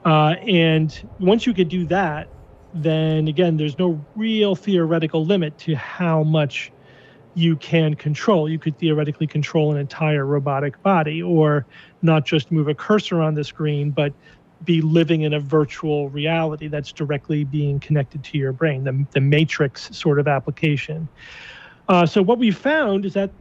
And once you could do that, then again, there's no real theoretical limit to how much you can control. You could theoretically control an entire robotic body, or not just move a cursor on the screen, but be living in a virtual reality that's directly being connected to your brain, the matrix sort of application. So what we found is that,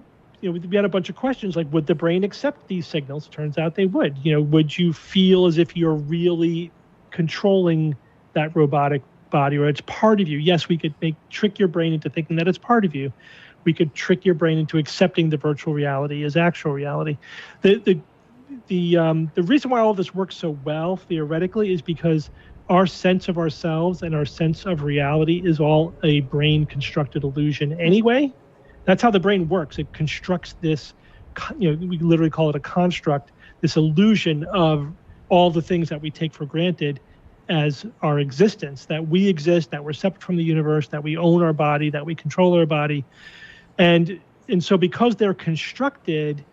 we had a bunch of questions like, would the brain accept these signals? Turns out they would. Would you feel as if you're really controlling that robotic body, or it's part of you. Yes, we could trick your brain into thinking that it's part of you. We could trick your brain into accepting the virtual reality as actual reality. The reason why all this works so well theoretically is because our sense of ourselves and our sense of reality is all a brain constructed illusion anyway. That's how the brain works. It constructs this, we literally call it a construct, this illusion of all the things that we take for granted as our existence, that we exist, that we're separate from the universe, that we own our body, that we control our body. And so because they're constructed,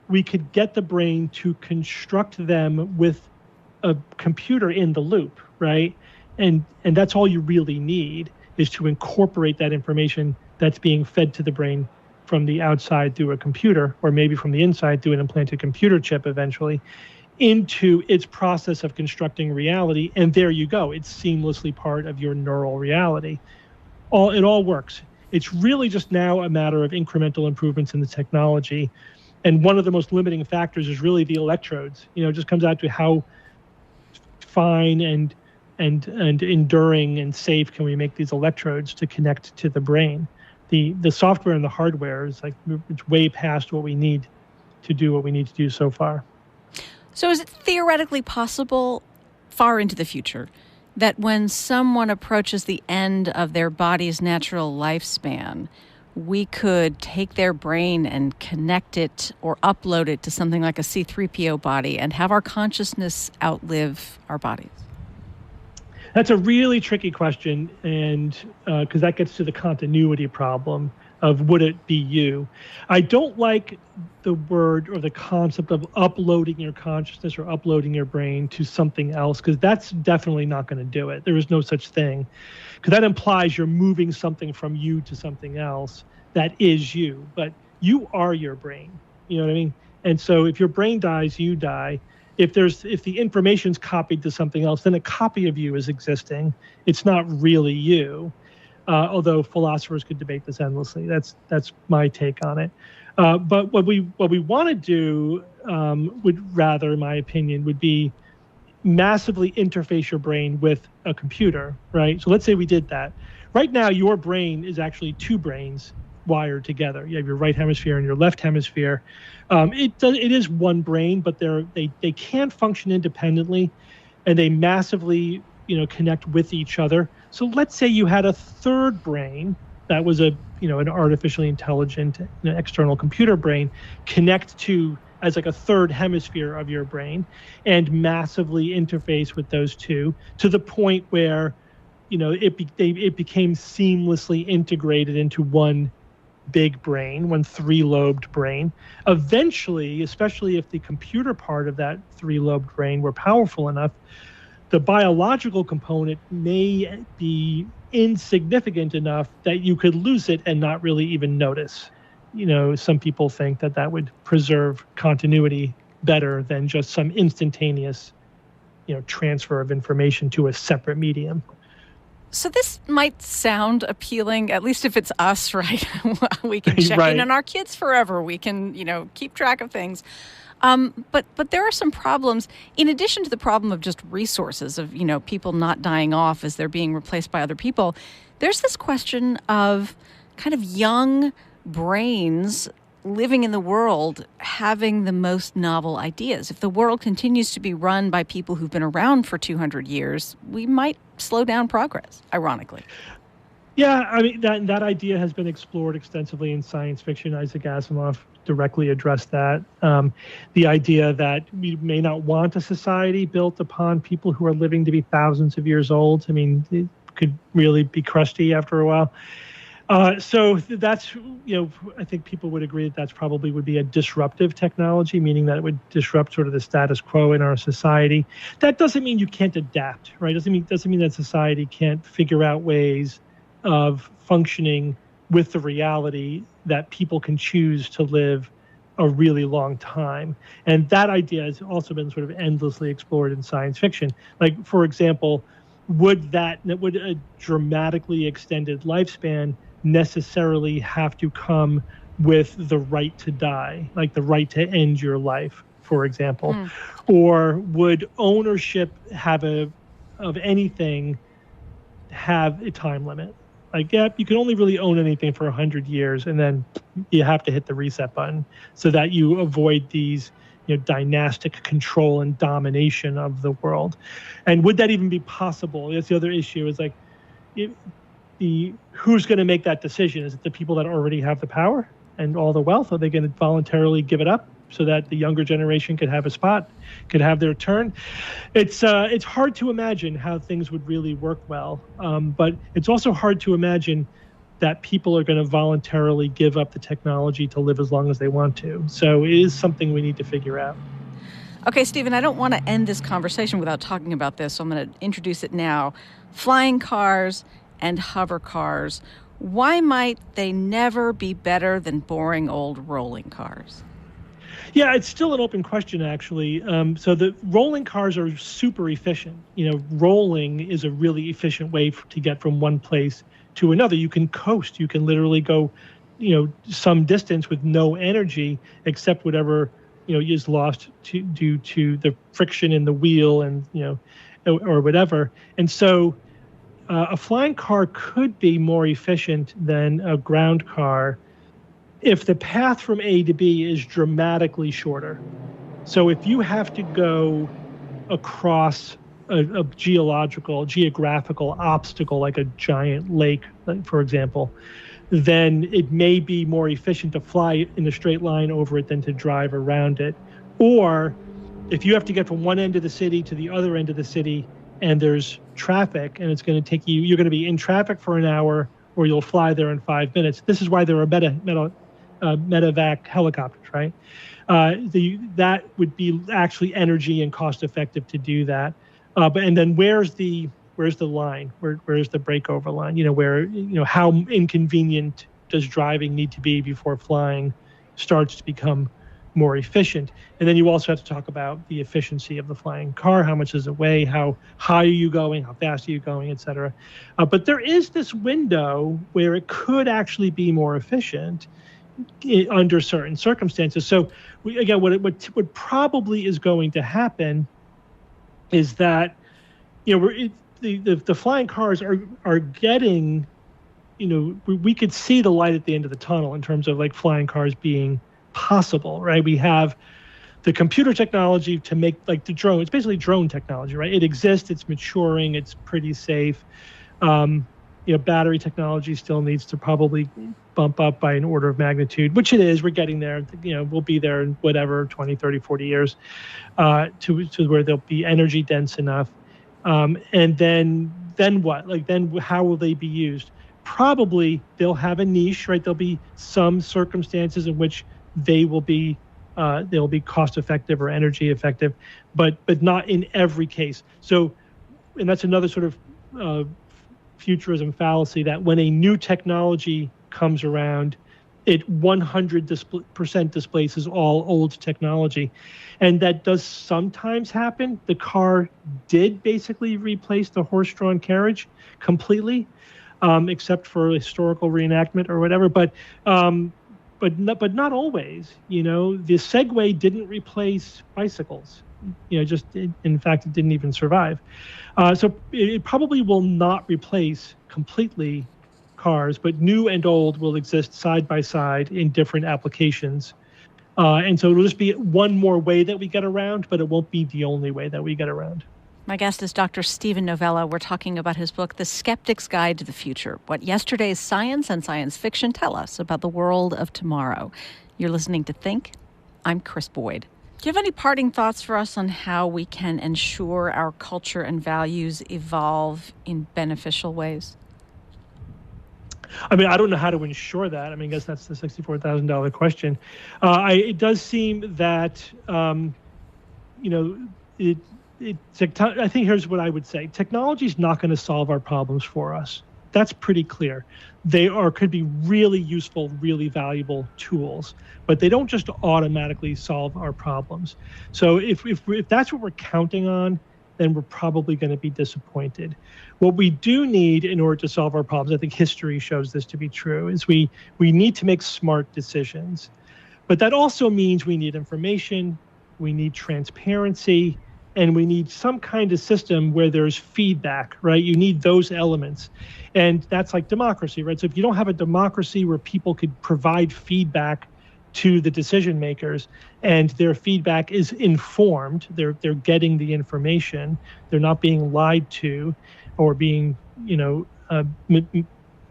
we could get the brain to construct them with a computer in the loop, right? And that's all you really need, is to incorporate that information that's being fed to the brain from the outside through a computer, or maybe from the inside through an implanted computer chip eventually, into its process of constructing reality. And there you go. It's seamlessly part of your neural reality. It all works. It's really just now a matter of incremental improvements in the technology. And one of the most limiting factors is really the electrodes. It just comes out to how fine and enduring and safe can we make these electrodes to connect to the brain. The software and the hardware is it's way past what we need to do what we need to do so far. So is it theoretically possible, far into the future, that when someone approaches the end of their body's natural lifespan, we could take their brain and connect it or upload it to something like a C-3PO body and have our consciousness outlive our bodies? That's a really tricky question, and because that gets to the continuity problem of would it be you. I don't like the word or the concept of uploading your consciousness or uploading your brain to something else, because that's definitely not going to do it. There is no such thing, because that implies you're moving something from you to something else that is you. But you are your brain. You know what I mean? And so if your brain dies, you die. If the information's copied to something else, then a copy of you is existing. It's not really you. Although philosophers could debate this endlessly. That's my take on it. But what we want to do would rather, in my opinion, would be massively interface your brain with a computer, right? So let's say we did that. Right now, your brain is actually two brains wired together. You have your right hemisphere and your left hemisphere. It is one brain, but they can function independently, and they massively connect with each other. So let's say you had a third brain that was an artificially intelligent external computer brain connect to as like a third hemisphere of your brain and massively interface with those two to the point where it became seamlessly integrated into one big brain, one three-lobed brain. Eventually, especially if the computer part of that three-lobed brain were powerful enough, the biological component may be insignificant enough that you could lose it and not really even notice. Some people think that would preserve continuity better than just some instantaneous, transfer of information to a separate medium. So this might sound appealing, at least if it's us, right? We can check Right. in on our kids forever. We can, keep track of things. But there are some problems, in addition to the problem of just resources, of, people not dying off as they're being replaced by other people. There's this question of kind of young brains living in the world having the most novel ideas. If the world continues to be run by people who've been around for 200 years, we might slow down progress, ironically. Yeah, I mean, that idea has been explored extensively in science fiction. Isaac Asimov directly addressed that. The idea that we may not want a society built upon people who are living to be thousands of years old. I mean, it could really be crusty after a while. So that's, I think people would agree that that's probably would be a disruptive technology, meaning that it would disrupt sort of the status quo in our society. That doesn't mean you can't adapt, right? Doesn't mean that society can't figure out ways of functioning with the reality that people can choose to live a really long time. And that idea has also been sort of endlessly explored in science fiction. Like, for example, would a dramatically extended lifespan necessarily have to come with the right to die, like the right to end your life, for example? Or would ownership of anything have a time limit. Like, yeah, you can only really own anything for 100 years, and then you have to hit the reset button so that you avoid these, dynastic control and domination of the world. And would that even be possible? That's the other issue. Is like, who's going to make that decision? Is it the people that already have the power and all the wealth? Are they going to voluntarily give it up so that the younger generation could have a spot, could have their turn? It's hard to imagine how things would really work well, but it's also hard to imagine that people are going to voluntarily give up the technology to live as long as they want to. So it is something we need to figure out. Okay, Stephen, I don't want to end this conversation without talking about this, so I'm going to introduce it now. Flying cars and hover cars. Why might they never be better than boring old rolling cars? Yeah, it's still an open question, actually. So the rolling cars are super efficient. Rolling is a really efficient way to get from one place to another. You can coast. You can literally go, some distance with no energy except whatever, is lost due to the friction in the wheel and, or whatever. And so a flying car could be more efficient than a ground car if the path from A to B is dramatically shorter. So if you have to go across a geographical obstacle like a giant lake, for example, then it may be more efficient to fly in a straight line over it than to drive around it. Or if you have to get from one end of the city to the other end of the city and there's traffic and it's going to take you're going to be in traffic for an hour or you'll fly there in 5 minutes. This is why there are medevac helicopters, right? That would be actually energy and cost effective to do that. And then where's the line? Where's the breakover line? How inconvenient does driving need to be before flying starts to become more efficient? And then you also have to talk about the efficiency of the flying car. How much does it weigh? How high are you going? How fast are you going, et cetera? But there is this window where it could actually be more efficient under certain circumstances. So what probably is going to happen is that the flying cars are getting, we could see the light at the end of the tunnel in terms of like flying cars being possible, right? We have the computer technology to make like the drone. It's basically drone technology, right? It exists. It's maturing. It's pretty safe. Battery technology still needs to probably bump up by an order of magnitude, which it is. We're getting there. We'll be there in whatever, 20, 30, 40 years to where they'll be energy dense enough. And then what? Then how will they be used? Probably they'll have a niche, right? There'll be some circumstances in which they'll be cost effective or energy effective, but not in every case. So, and that's another sort of futurism fallacy that when a new technology comes around, it 100% displaces all old technology. And that does sometimes happen. The car did basically replace the horse-drawn carriage completely, except for historical reenactment or whatever. But not always. The Segway didn't replace bicycles. In fact, it didn't even survive. So it probably will not replace completely cars, but new and old will exist side by side in different applications. And so it'll just be one more way that we get around, but it won't be the only way that we get around. My guest is Dr. Stephen Novella. We're talking about his book, The Skeptic's Guide to the Future, What Yesterday's Science and Science Fiction Tell Us About the World of Tomorrow. You're listening to Think. I'm Chris Boyd. Do you have any parting thoughts for us on how we can ensure our culture and values evolve in beneficial ways? I mean, I don't know how to ensure that. I guess that's the $64,000 question. It does seem that, I think here's what I would say. Technology is not going to solve our problems for us. That's pretty clear. They could be really useful, really valuable tools, but they don't just automatically solve our problems. So if that's what we're counting on, then we're probably going to be disappointed. What we do need in order to solve our problems, I think history shows this to be true, is we need to make smart decisions. But that also means we need information, we need transparency, and we need some kind of system where there's feedback, right? You need those elements. And that's like democracy, right? So if you don't have a democracy where people could provide feedback to the decision makers, and their feedback is informed, they're getting the information, they're not being lied to or being,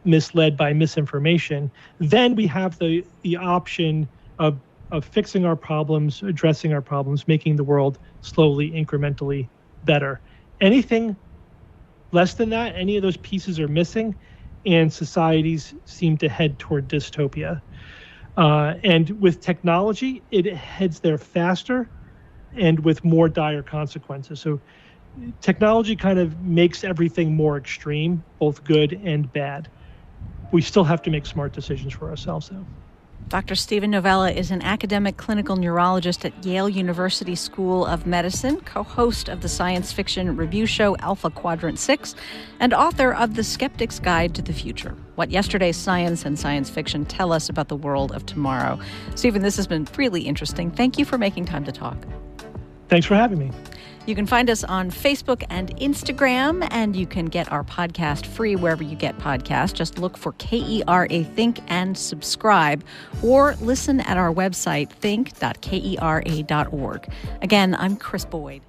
misled by misinformation, then we have the option of fixing our problems, addressing our problems, making the world slowly, incrementally better. Anything less than that, any of those pieces are missing, and societies seem to head toward dystopia. And with technology, it heads there faster and with more dire consequences. So technology kind of makes everything more extreme, both good and bad. We still have to make smart decisions for ourselves, though. Dr. Steven Novella is an academic clinical neurologist at Yale University School of Medicine, co-host of the science fiction review show Alpha Quadrant 6, and author of The Skeptic's Guide to the Future: What Yesterday's Science and Science Fiction Tell Us About the World of Tomorrow. Steven, this has been really interesting. Thank you for making time to talk. Thanks for having me. You can find us on Facebook and Instagram, and you can get our podcast free wherever you get podcasts. Just look for KERA Think and subscribe, or listen at our website, think.kera.org. Again, I'm Chris Boyd.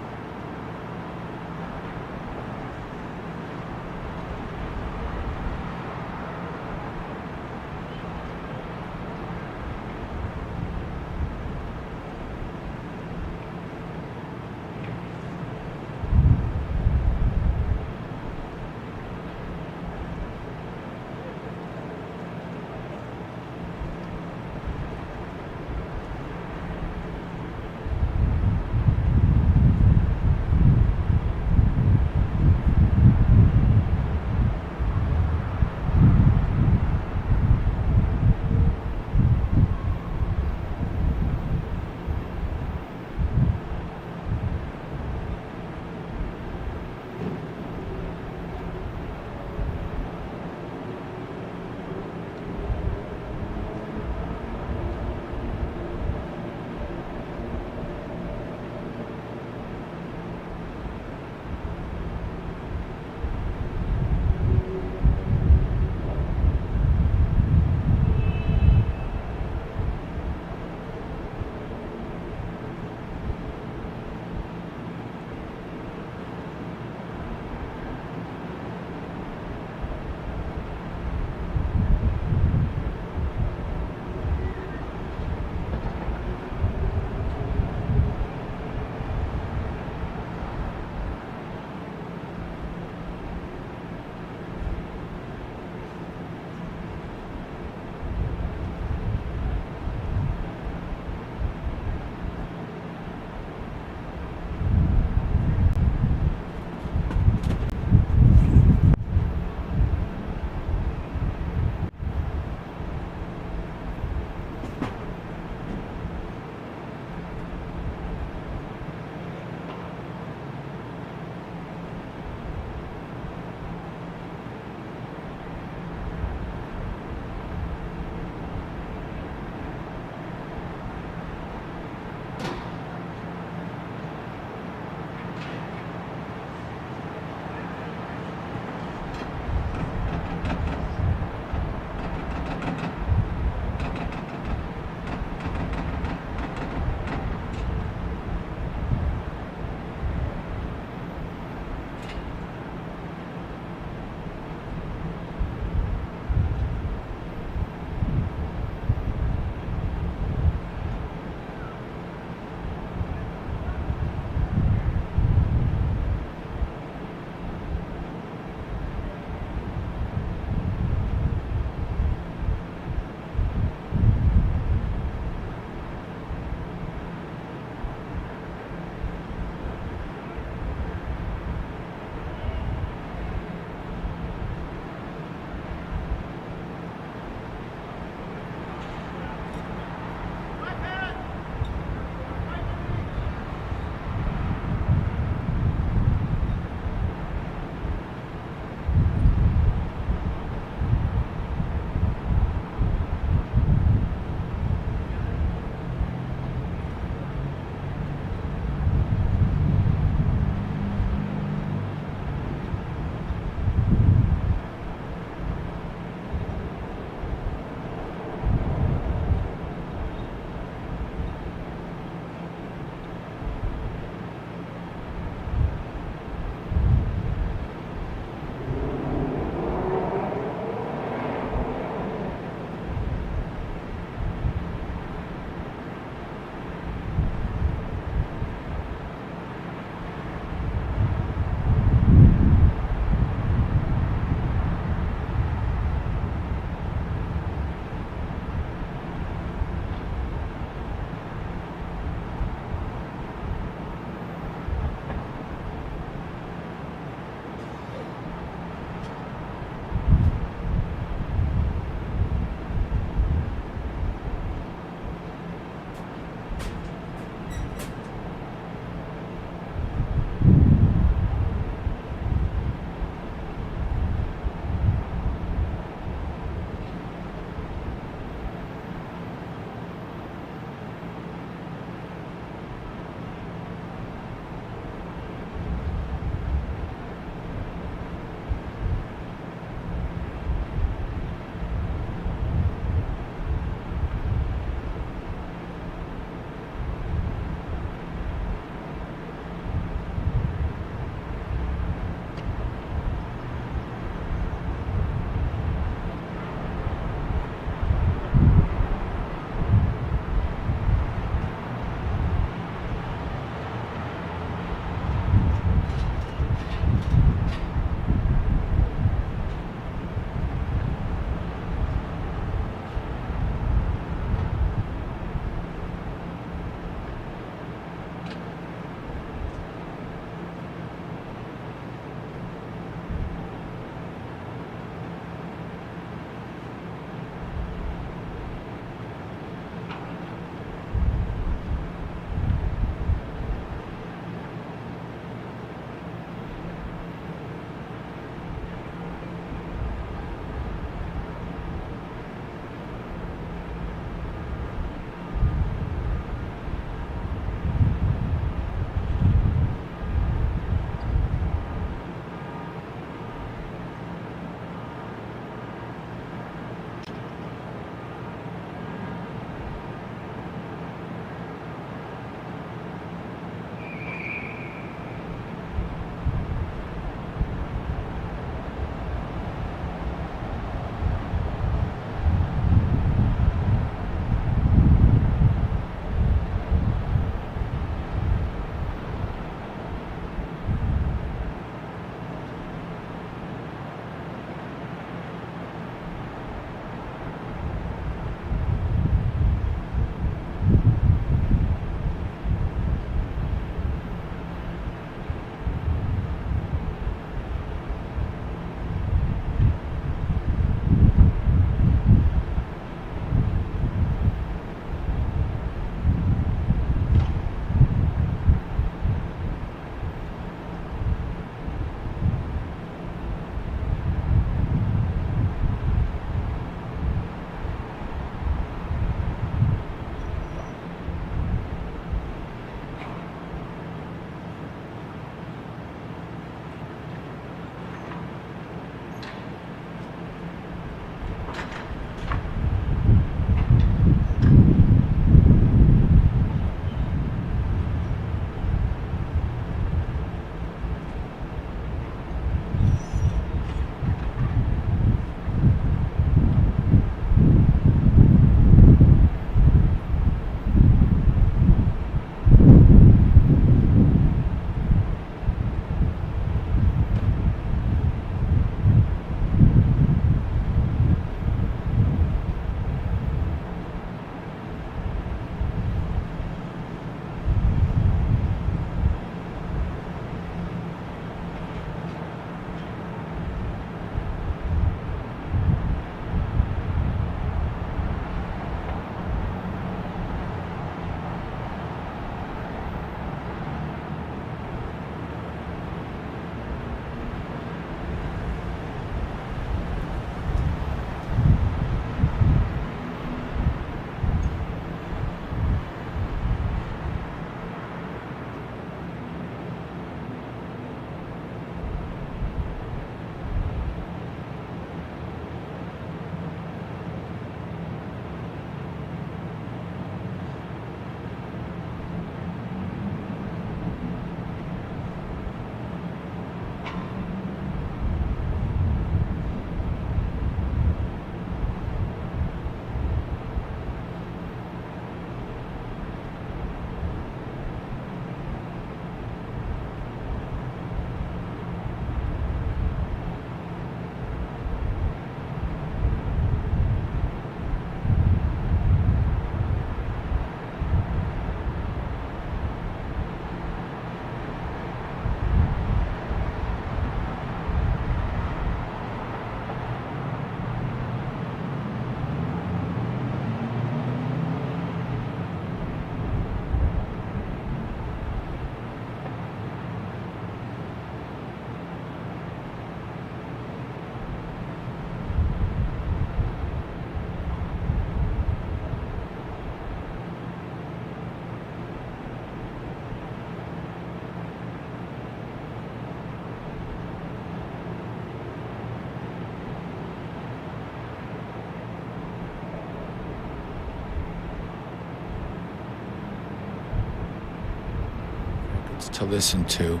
to listen to,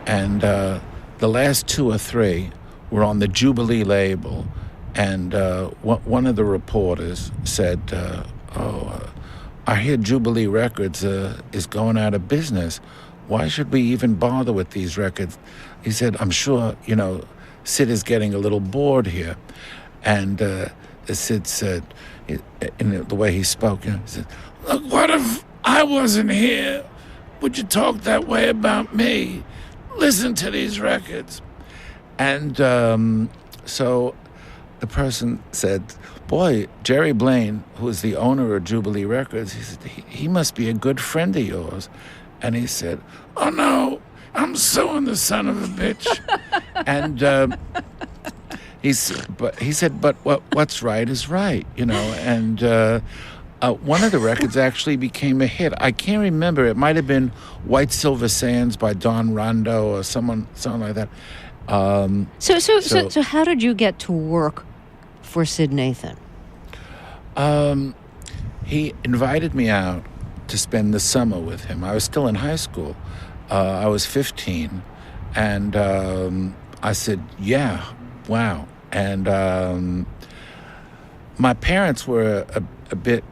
and the last 2 or 3 were on the Jubilee label, and one of the reporters said, I hear Jubilee Records is going out of business. Why should we even bother with these records? He said, I'm sure, Sid is getting a little bored here. And Sid said, in the way he spoke, he said, look, what if I wasn't here? Would you talk that way about me? Listen to these records. And so the person said, boy, Jerry Blaine, who is the owner of Jubilee Records, he said, he must be a good friend of yours. And he said, oh, no, I'm suing the son of a bitch. And he said, but what's right is right, And one of the records actually became a hit. I can't remember. It might have been White Silver Sands by Don Rondo or something like that. So how did you get to work for Sid Nathan? He invited me out to spend the summer with him. I was still in high school. I was 15. And I said, yeah, wow. And my parents were a bit,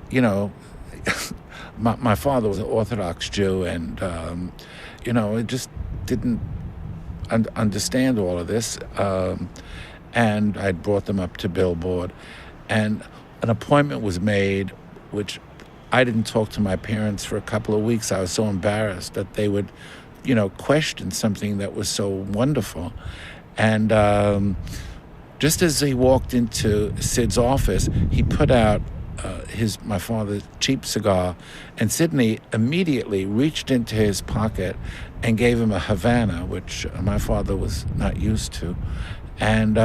my father was an Orthodox Jew, and, it just didn't understand all of this. And I'd brought them up to Billboard. And an appointment was made, which I didn't talk to my parents for a couple of weeks. I was so embarrassed that they would, question something that was so wonderful. And just as he walked into Sid's office, he put out my father's cheap cigar, and Sidney immediately reached into his pocket and gave him a Havana, which my father was not used to. And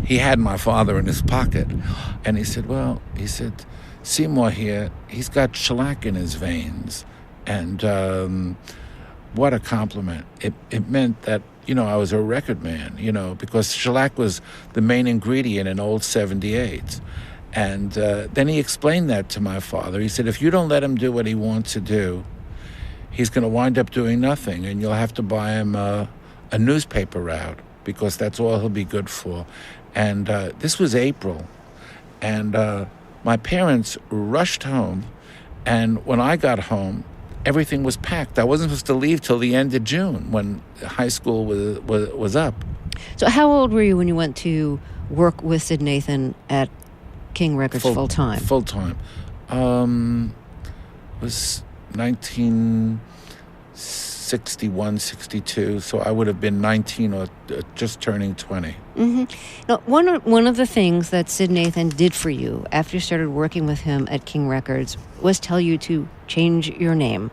he had my father in his pocket. And he said, Seymour here, he's got shellac in his veins. And what a compliment. It meant that, I was a record man, because shellac was the main ingredient in old 78s. And then he explained that to my father. He said, if you don't let him do what he wants to do, he's going to wind up doing nothing, and you'll have to buy him a newspaper route, because that's all he'll be good for. And this was April, and my parents rushed home, and when I got home, everything was packed. I wasn't supposed to leave till the end of June, when high school was up. So how old were you when you went to work with Sid Nathan at King Records full-time? Full-time. Was 1961, 62, so I would have been 19 or just turning 20. Mm-hmm. Now, one of the things that Sid Nathan did for you after you started working with him at King Records was tell you to change your name.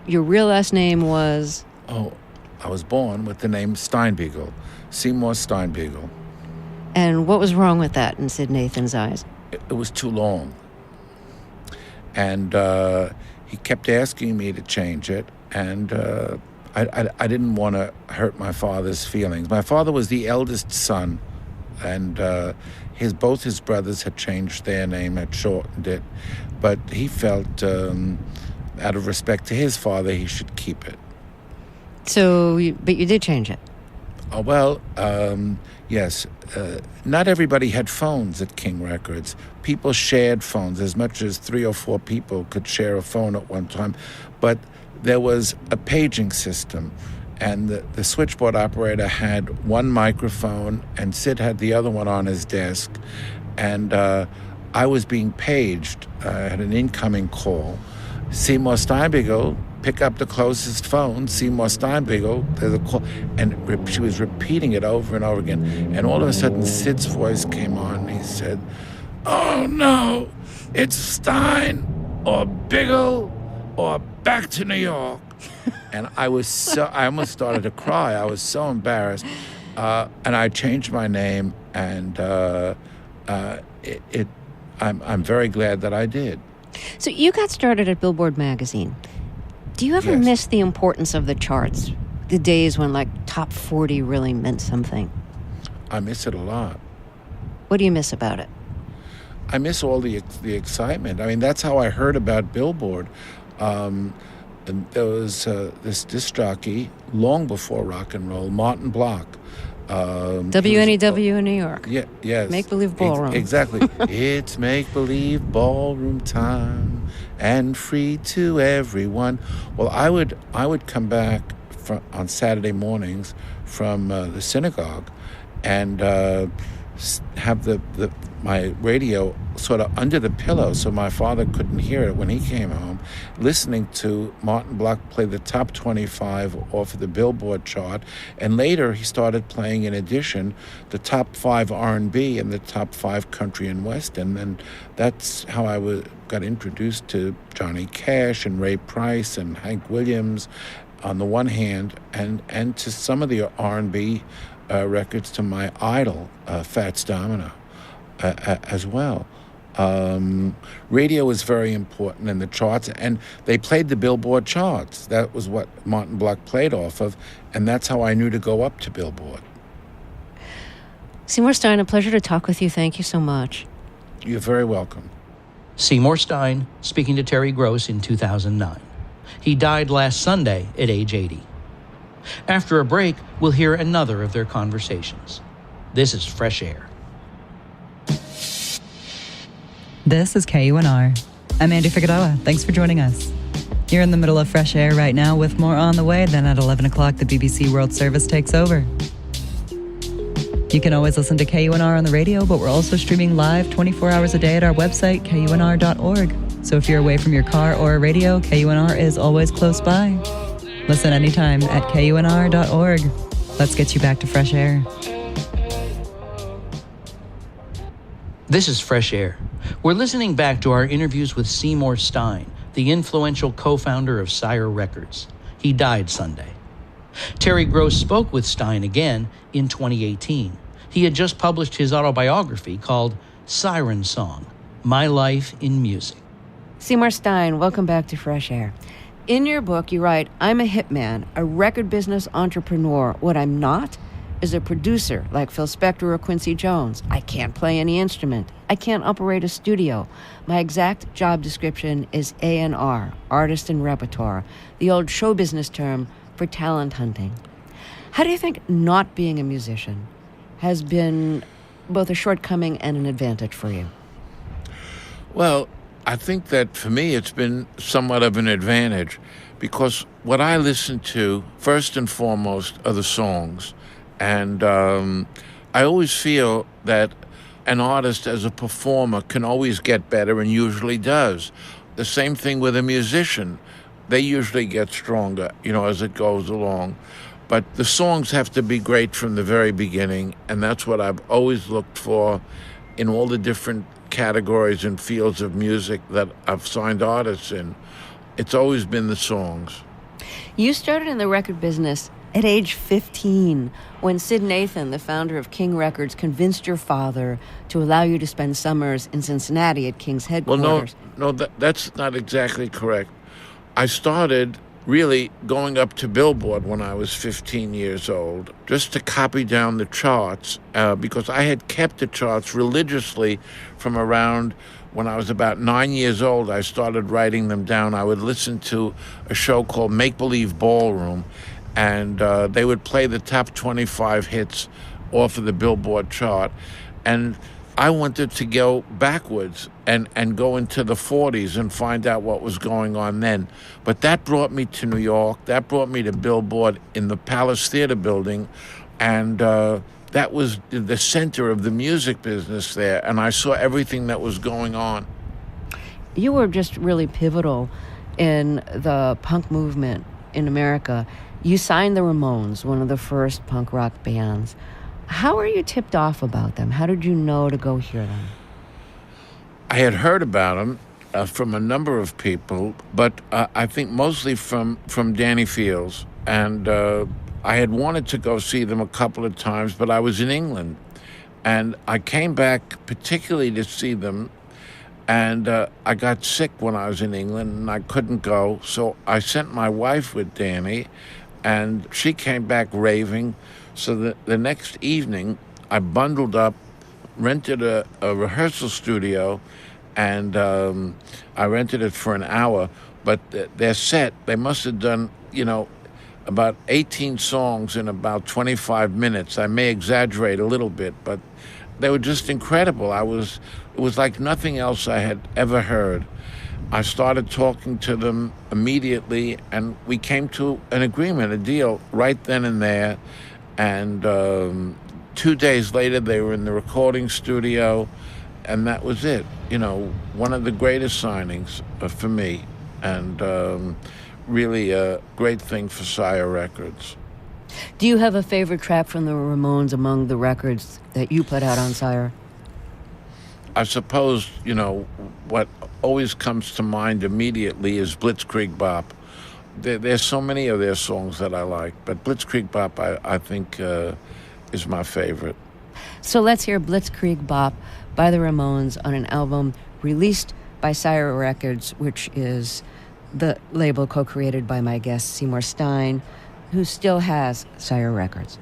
Your real last name was? Oh, I was born with the name Steinbeagle, Seymour Steinbeagle. And what was wrong with that in Sid Nathan's eyes? It was too long. And he kept asking me to change it, and I didn't want to hurt my father's feelings. My father was the eldest son, and both his brothers had changed their name, had shortened it, but he felt, out of respect to his father, he should keep it. But you did change it? Oh, well, yes. Not everybody had phones at King Records. People shared phones. As much as 3 or 4 people could share a phone at one time. But there was a paging system, and the switchboard operator had one microphone, and Sid had the other one on his desk. And I was being paged. I had an incoming call. Seymour Steinbeagle, pick up the closest phone, Seymour Steinbeagle, there's a call. And she was repeating it over and over again. And all of a sudden, Sid's voice came on, and he said, oh, no, it's Stein or Biggle or back to New York. And I almost started to cry. I was so embarrassed. And I changed my name, and I'm very glad that I did. So you got started at Billboard magazine. Do you ever miss the importance of the charts? The days when, top 40 really meant something? I miss it a lot. What do you miss about it? I miss all the excitement. I mean, that's how I heard about Billboard. And there was this disc jockey, long before rock and roll, Martin Block. WNEW in New York. Yeah, yes. Make-believe ballroom. Exactly. It's make-believe ballroom time and free to everyone. Well, I would come back on Saturday mornings from the synagogue and have my radio sort of under the pillow so my father couldn't hear it when he came home, listening to Martin Block play the top 25 off of the Billboard chart, and later he started playing, in addition, the top 5 R&B and the top 5 country and western, and that's how I got introduced to Johnny Cash and Ray Price and Hank Williams on the one hand, and to some of the R&B records to my idol, Fats Domino, as well. Radio was very important in the charts, and they played the Billboard charts. That was what Martin Block played off of, and that's how I knew to go up to Billboard. Seymour Stein, a pleasure to talk with you. Thank you so much. You're very welcome. Seymour Stein speaking to Terry Gross in 2009. He died last Sunday at age 80. After a break, we'll hear another of their conversations. This is Fresh Air. This is KUNR. I'm Andy Figueroa. Thanks for joining us. You're in the middle of Fresh Air right now with more on the way. Then at 11 o'clock, the BBC World Service takes over. You can always listen to KUNR on the radio, but we're also streaming live 24 hours a day at our website, kunr.org. So if you're away from your car or a radio, KUNR is always close by. Listen anytime at kunr.org. Let's get you back to Fresh Air. This is Fresh Air. We're listening back to our interviews with Seymour Stein, the influential co-founder of Sire Records. He died Sunday. Terry Gross spoke with Stein again in 2018. He had just published his autobiography called Siren Song, My Life in Music. Seymour Stein, welcome back to Fresh Air. In your book, you write, I'm a hitman, a record business entrepreneur. What I'm not is a producer like Phil Spector or Quincy Jones. I can't play any instrument. I can't operate a studio. My exact job description is A&R, artist and repertoire, the old show business term for talent hunting. How do you think not being a musician has been both a shortcoming and an advantage for you? Well, I think that for me it's been somewhat of an advantage because what I listen to, first and foremost, are the songs. And I always feel that an artist as a performer can always get better and usually does. The same thing with a musician. They usually get stronger, as it goes along. But the songs have to be great from the very beginning, and that's what I've always looked for in all the different categories and fields of music that I've signed artists in. It's always been the songs. You started in the record business at age 15, when Sid Nathan, the founder of King Records, convinced your father to allow you to spend summers in Cincinnati at King's headquarters. Well, that's not exactly correct. I started really going up to Billboard when I was 15 years old, just to copy down the charts, because I had kept the charts religiously from around when I was about 9 years old. I started writing them down. I would listen to a show called Make Believe Ballroom, and they would play the top 25 hits off of the Billboard chart. And I wanted to go backwards and go into the 40s and find out what was going on then. But that brought me to New York. That brought me to Billboard in the Palace Theater building. And that was the center of the music business there. And I saw everything that was going on. You were just really pivotal in the punk movement in America. You signed the Ramones, one of the first punk rock bands. How were you tipped off about them? How did you know to go hear them? I had heard about them from a number of people, but I think mostly from Danny Fields. And I had wanted to go see them a couple of times, but I was in England. And I came back particularly to see them, and I got sick when I was in England, and I couldn't go. So I sent my wife with Danny, and she came back raving. So the next evening, I bundled up, rented a rehearsal studio, and I rented it for an hour, but their set, they must have done, about 18 songs in about 25 minutes. I may exaggerate a little bit, but they were just incredible. It was like nothing else I had ever heard. I started talking to them immediately, and we came to an agreement, a deal, right then and there. And 2 days later, they were in the recording studio, and that was it. One of the greatest signings for me, and really a great thing for Sire Records. Do you have a favorite track from the Ramones among the records that you put out on Sire? I suppose, what always comes to mind immediately is Blitzkrieg Bop. There's so many of their songs that I like, but Blitzkrieg Bop, I think, is my favorite. So let's hear Blitzkrieg Bop by the Ramones on an album released by Sire Records, which is the label co-created by my guest Seymour Stein, who still has Sire Records.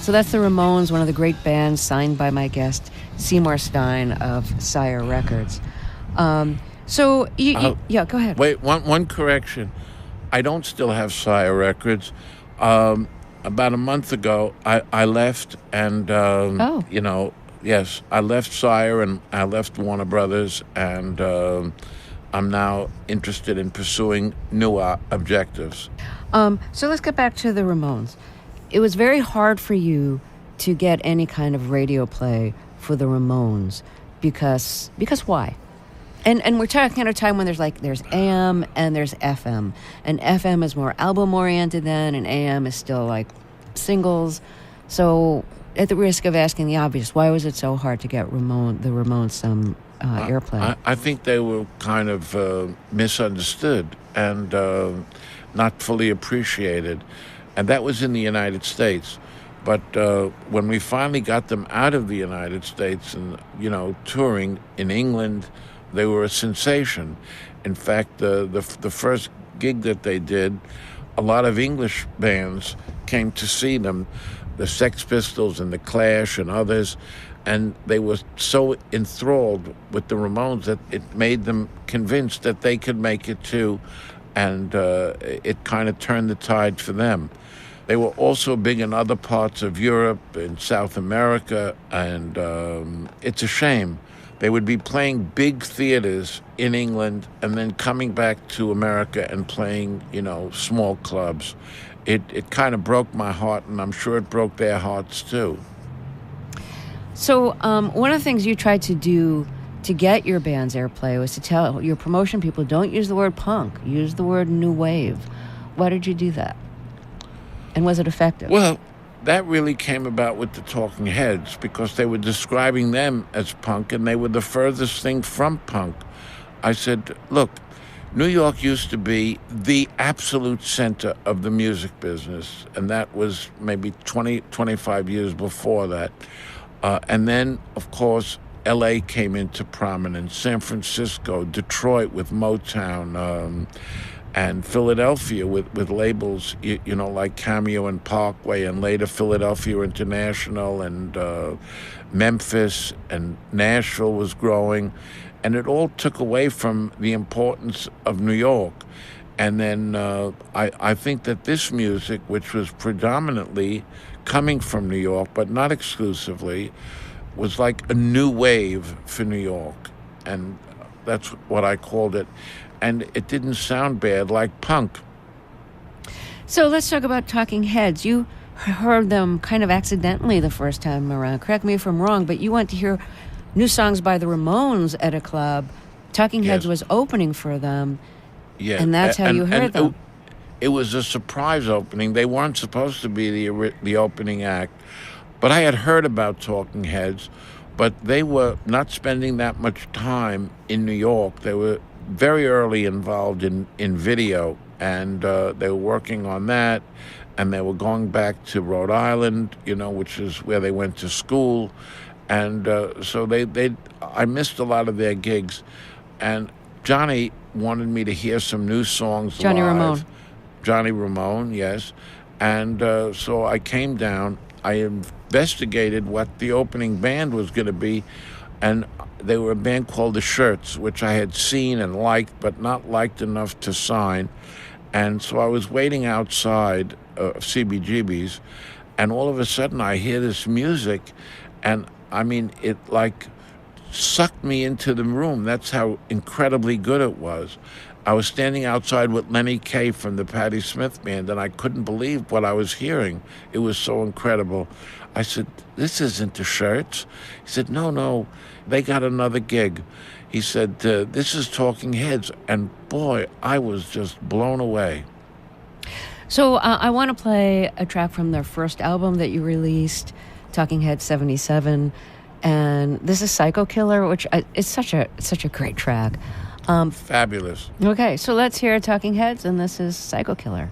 So that's the Ramones, one of the great bands signed by my guest, Seymour Stein of Sire Records. Yeah, go ahead. Wait, one correction. I don't still have Sire Records. About a month ago, I left, and, yes, I left Sire and I left Warner Brothers, and I'm now interested in pursuing new objectives. So let's get back to the Ramones. It was very hard for you to get any kind of radio play for the Ramones because why? And we're talking at a time when there's AM and there's FM, and FM is more album oriented then, and AM is still like singles. So at the risk of asking the obvious, why was it so hard to get the Ramones some airplay? I think they were kind of misunderstood and not fully appreciated. And that was in the United States. But when we finally got them out of the United States and, touring in England, they were a sensation. In fact, the first gig that they did, a lot of English bands came to see them, the Sex Pistols and the Clash and others, and they were so enthralled with the Ramones that it made them convinced that they could make it too, and it kind of turned the tide for them. They were also big in other parts of Europe, in South America, and it's a shame. They would be playing big theaters in England and then coming back to America and playing, small clubs. It kind of broke my heart, and I'm sure it broke their hearts too. So one of the things you tried to do to get your band's airplay was to tell your promotion people, don't use the word punk, use the word new wave. Why did you do that? And was it effective? Well, that really came about with the Talking Heads because they were describing them as punk, and they were the furthest thing from punk. I said, look, New York used to be the absolute center of the music business, and that was maybe 20, 25 years before that. And then, of course, L.A. came into prominence, San Francisco, Detroit with Motown, and Philadelphia with labels, like Cameo and Parkway, and later Philadelphia International, and Memphis and Nashville was growing. And it all took away from the importance of New York. And then I think that this music, which was predominantly coming from New York, but not exclusively, was like a new wave for New York. And that's what I called it. And it didn't sound bad, like punk. So let's talk about Talking Heads. You heard them kind of accidentally the first time around. Correct me if I'm wrong, but you went to hear new songs by the Ramones at a club. Talking Heads was opening for them. Yeah, and that's how you heard them. It was a surprise opening. They weren't supposed to be the opening act, but I had heard about Talking Heads, but they were not spending that much time in New York. They were very early involved in video, and they were working on that, and they were going back to Rhode Island, which is where they went to school, and so I missed a lot of their gigs, and Johnny wanted me to hear some new songs Johnny live. Ramone. Johnny Ramone, yes. And so I came down. I investigated what the opening band was going to be, and they were a band called The Shirts, which I had seen and liked, but not liked enough to sign. And so I was waiting outside of CBGB's, and all of a sudden I hear this music, and I mean, it like sucked me into the room. That's how incredibly good it was. I was standing outside with Lenny Kaye from the Patti Smith Band, and I couldn't believe what I was hearing. It was so incredible. I said, "This isn't The Shirts." He said, No, they got another gig. He said, "This is Talking Heads." And boy, I was just blown away. So I want to play a track from their first album that you released, Talking Heads 77. And this is Psycho Killer, which it's such a great track. Fabulous. Okay, so let's hear Talking Heads, and this is Psycho Killer.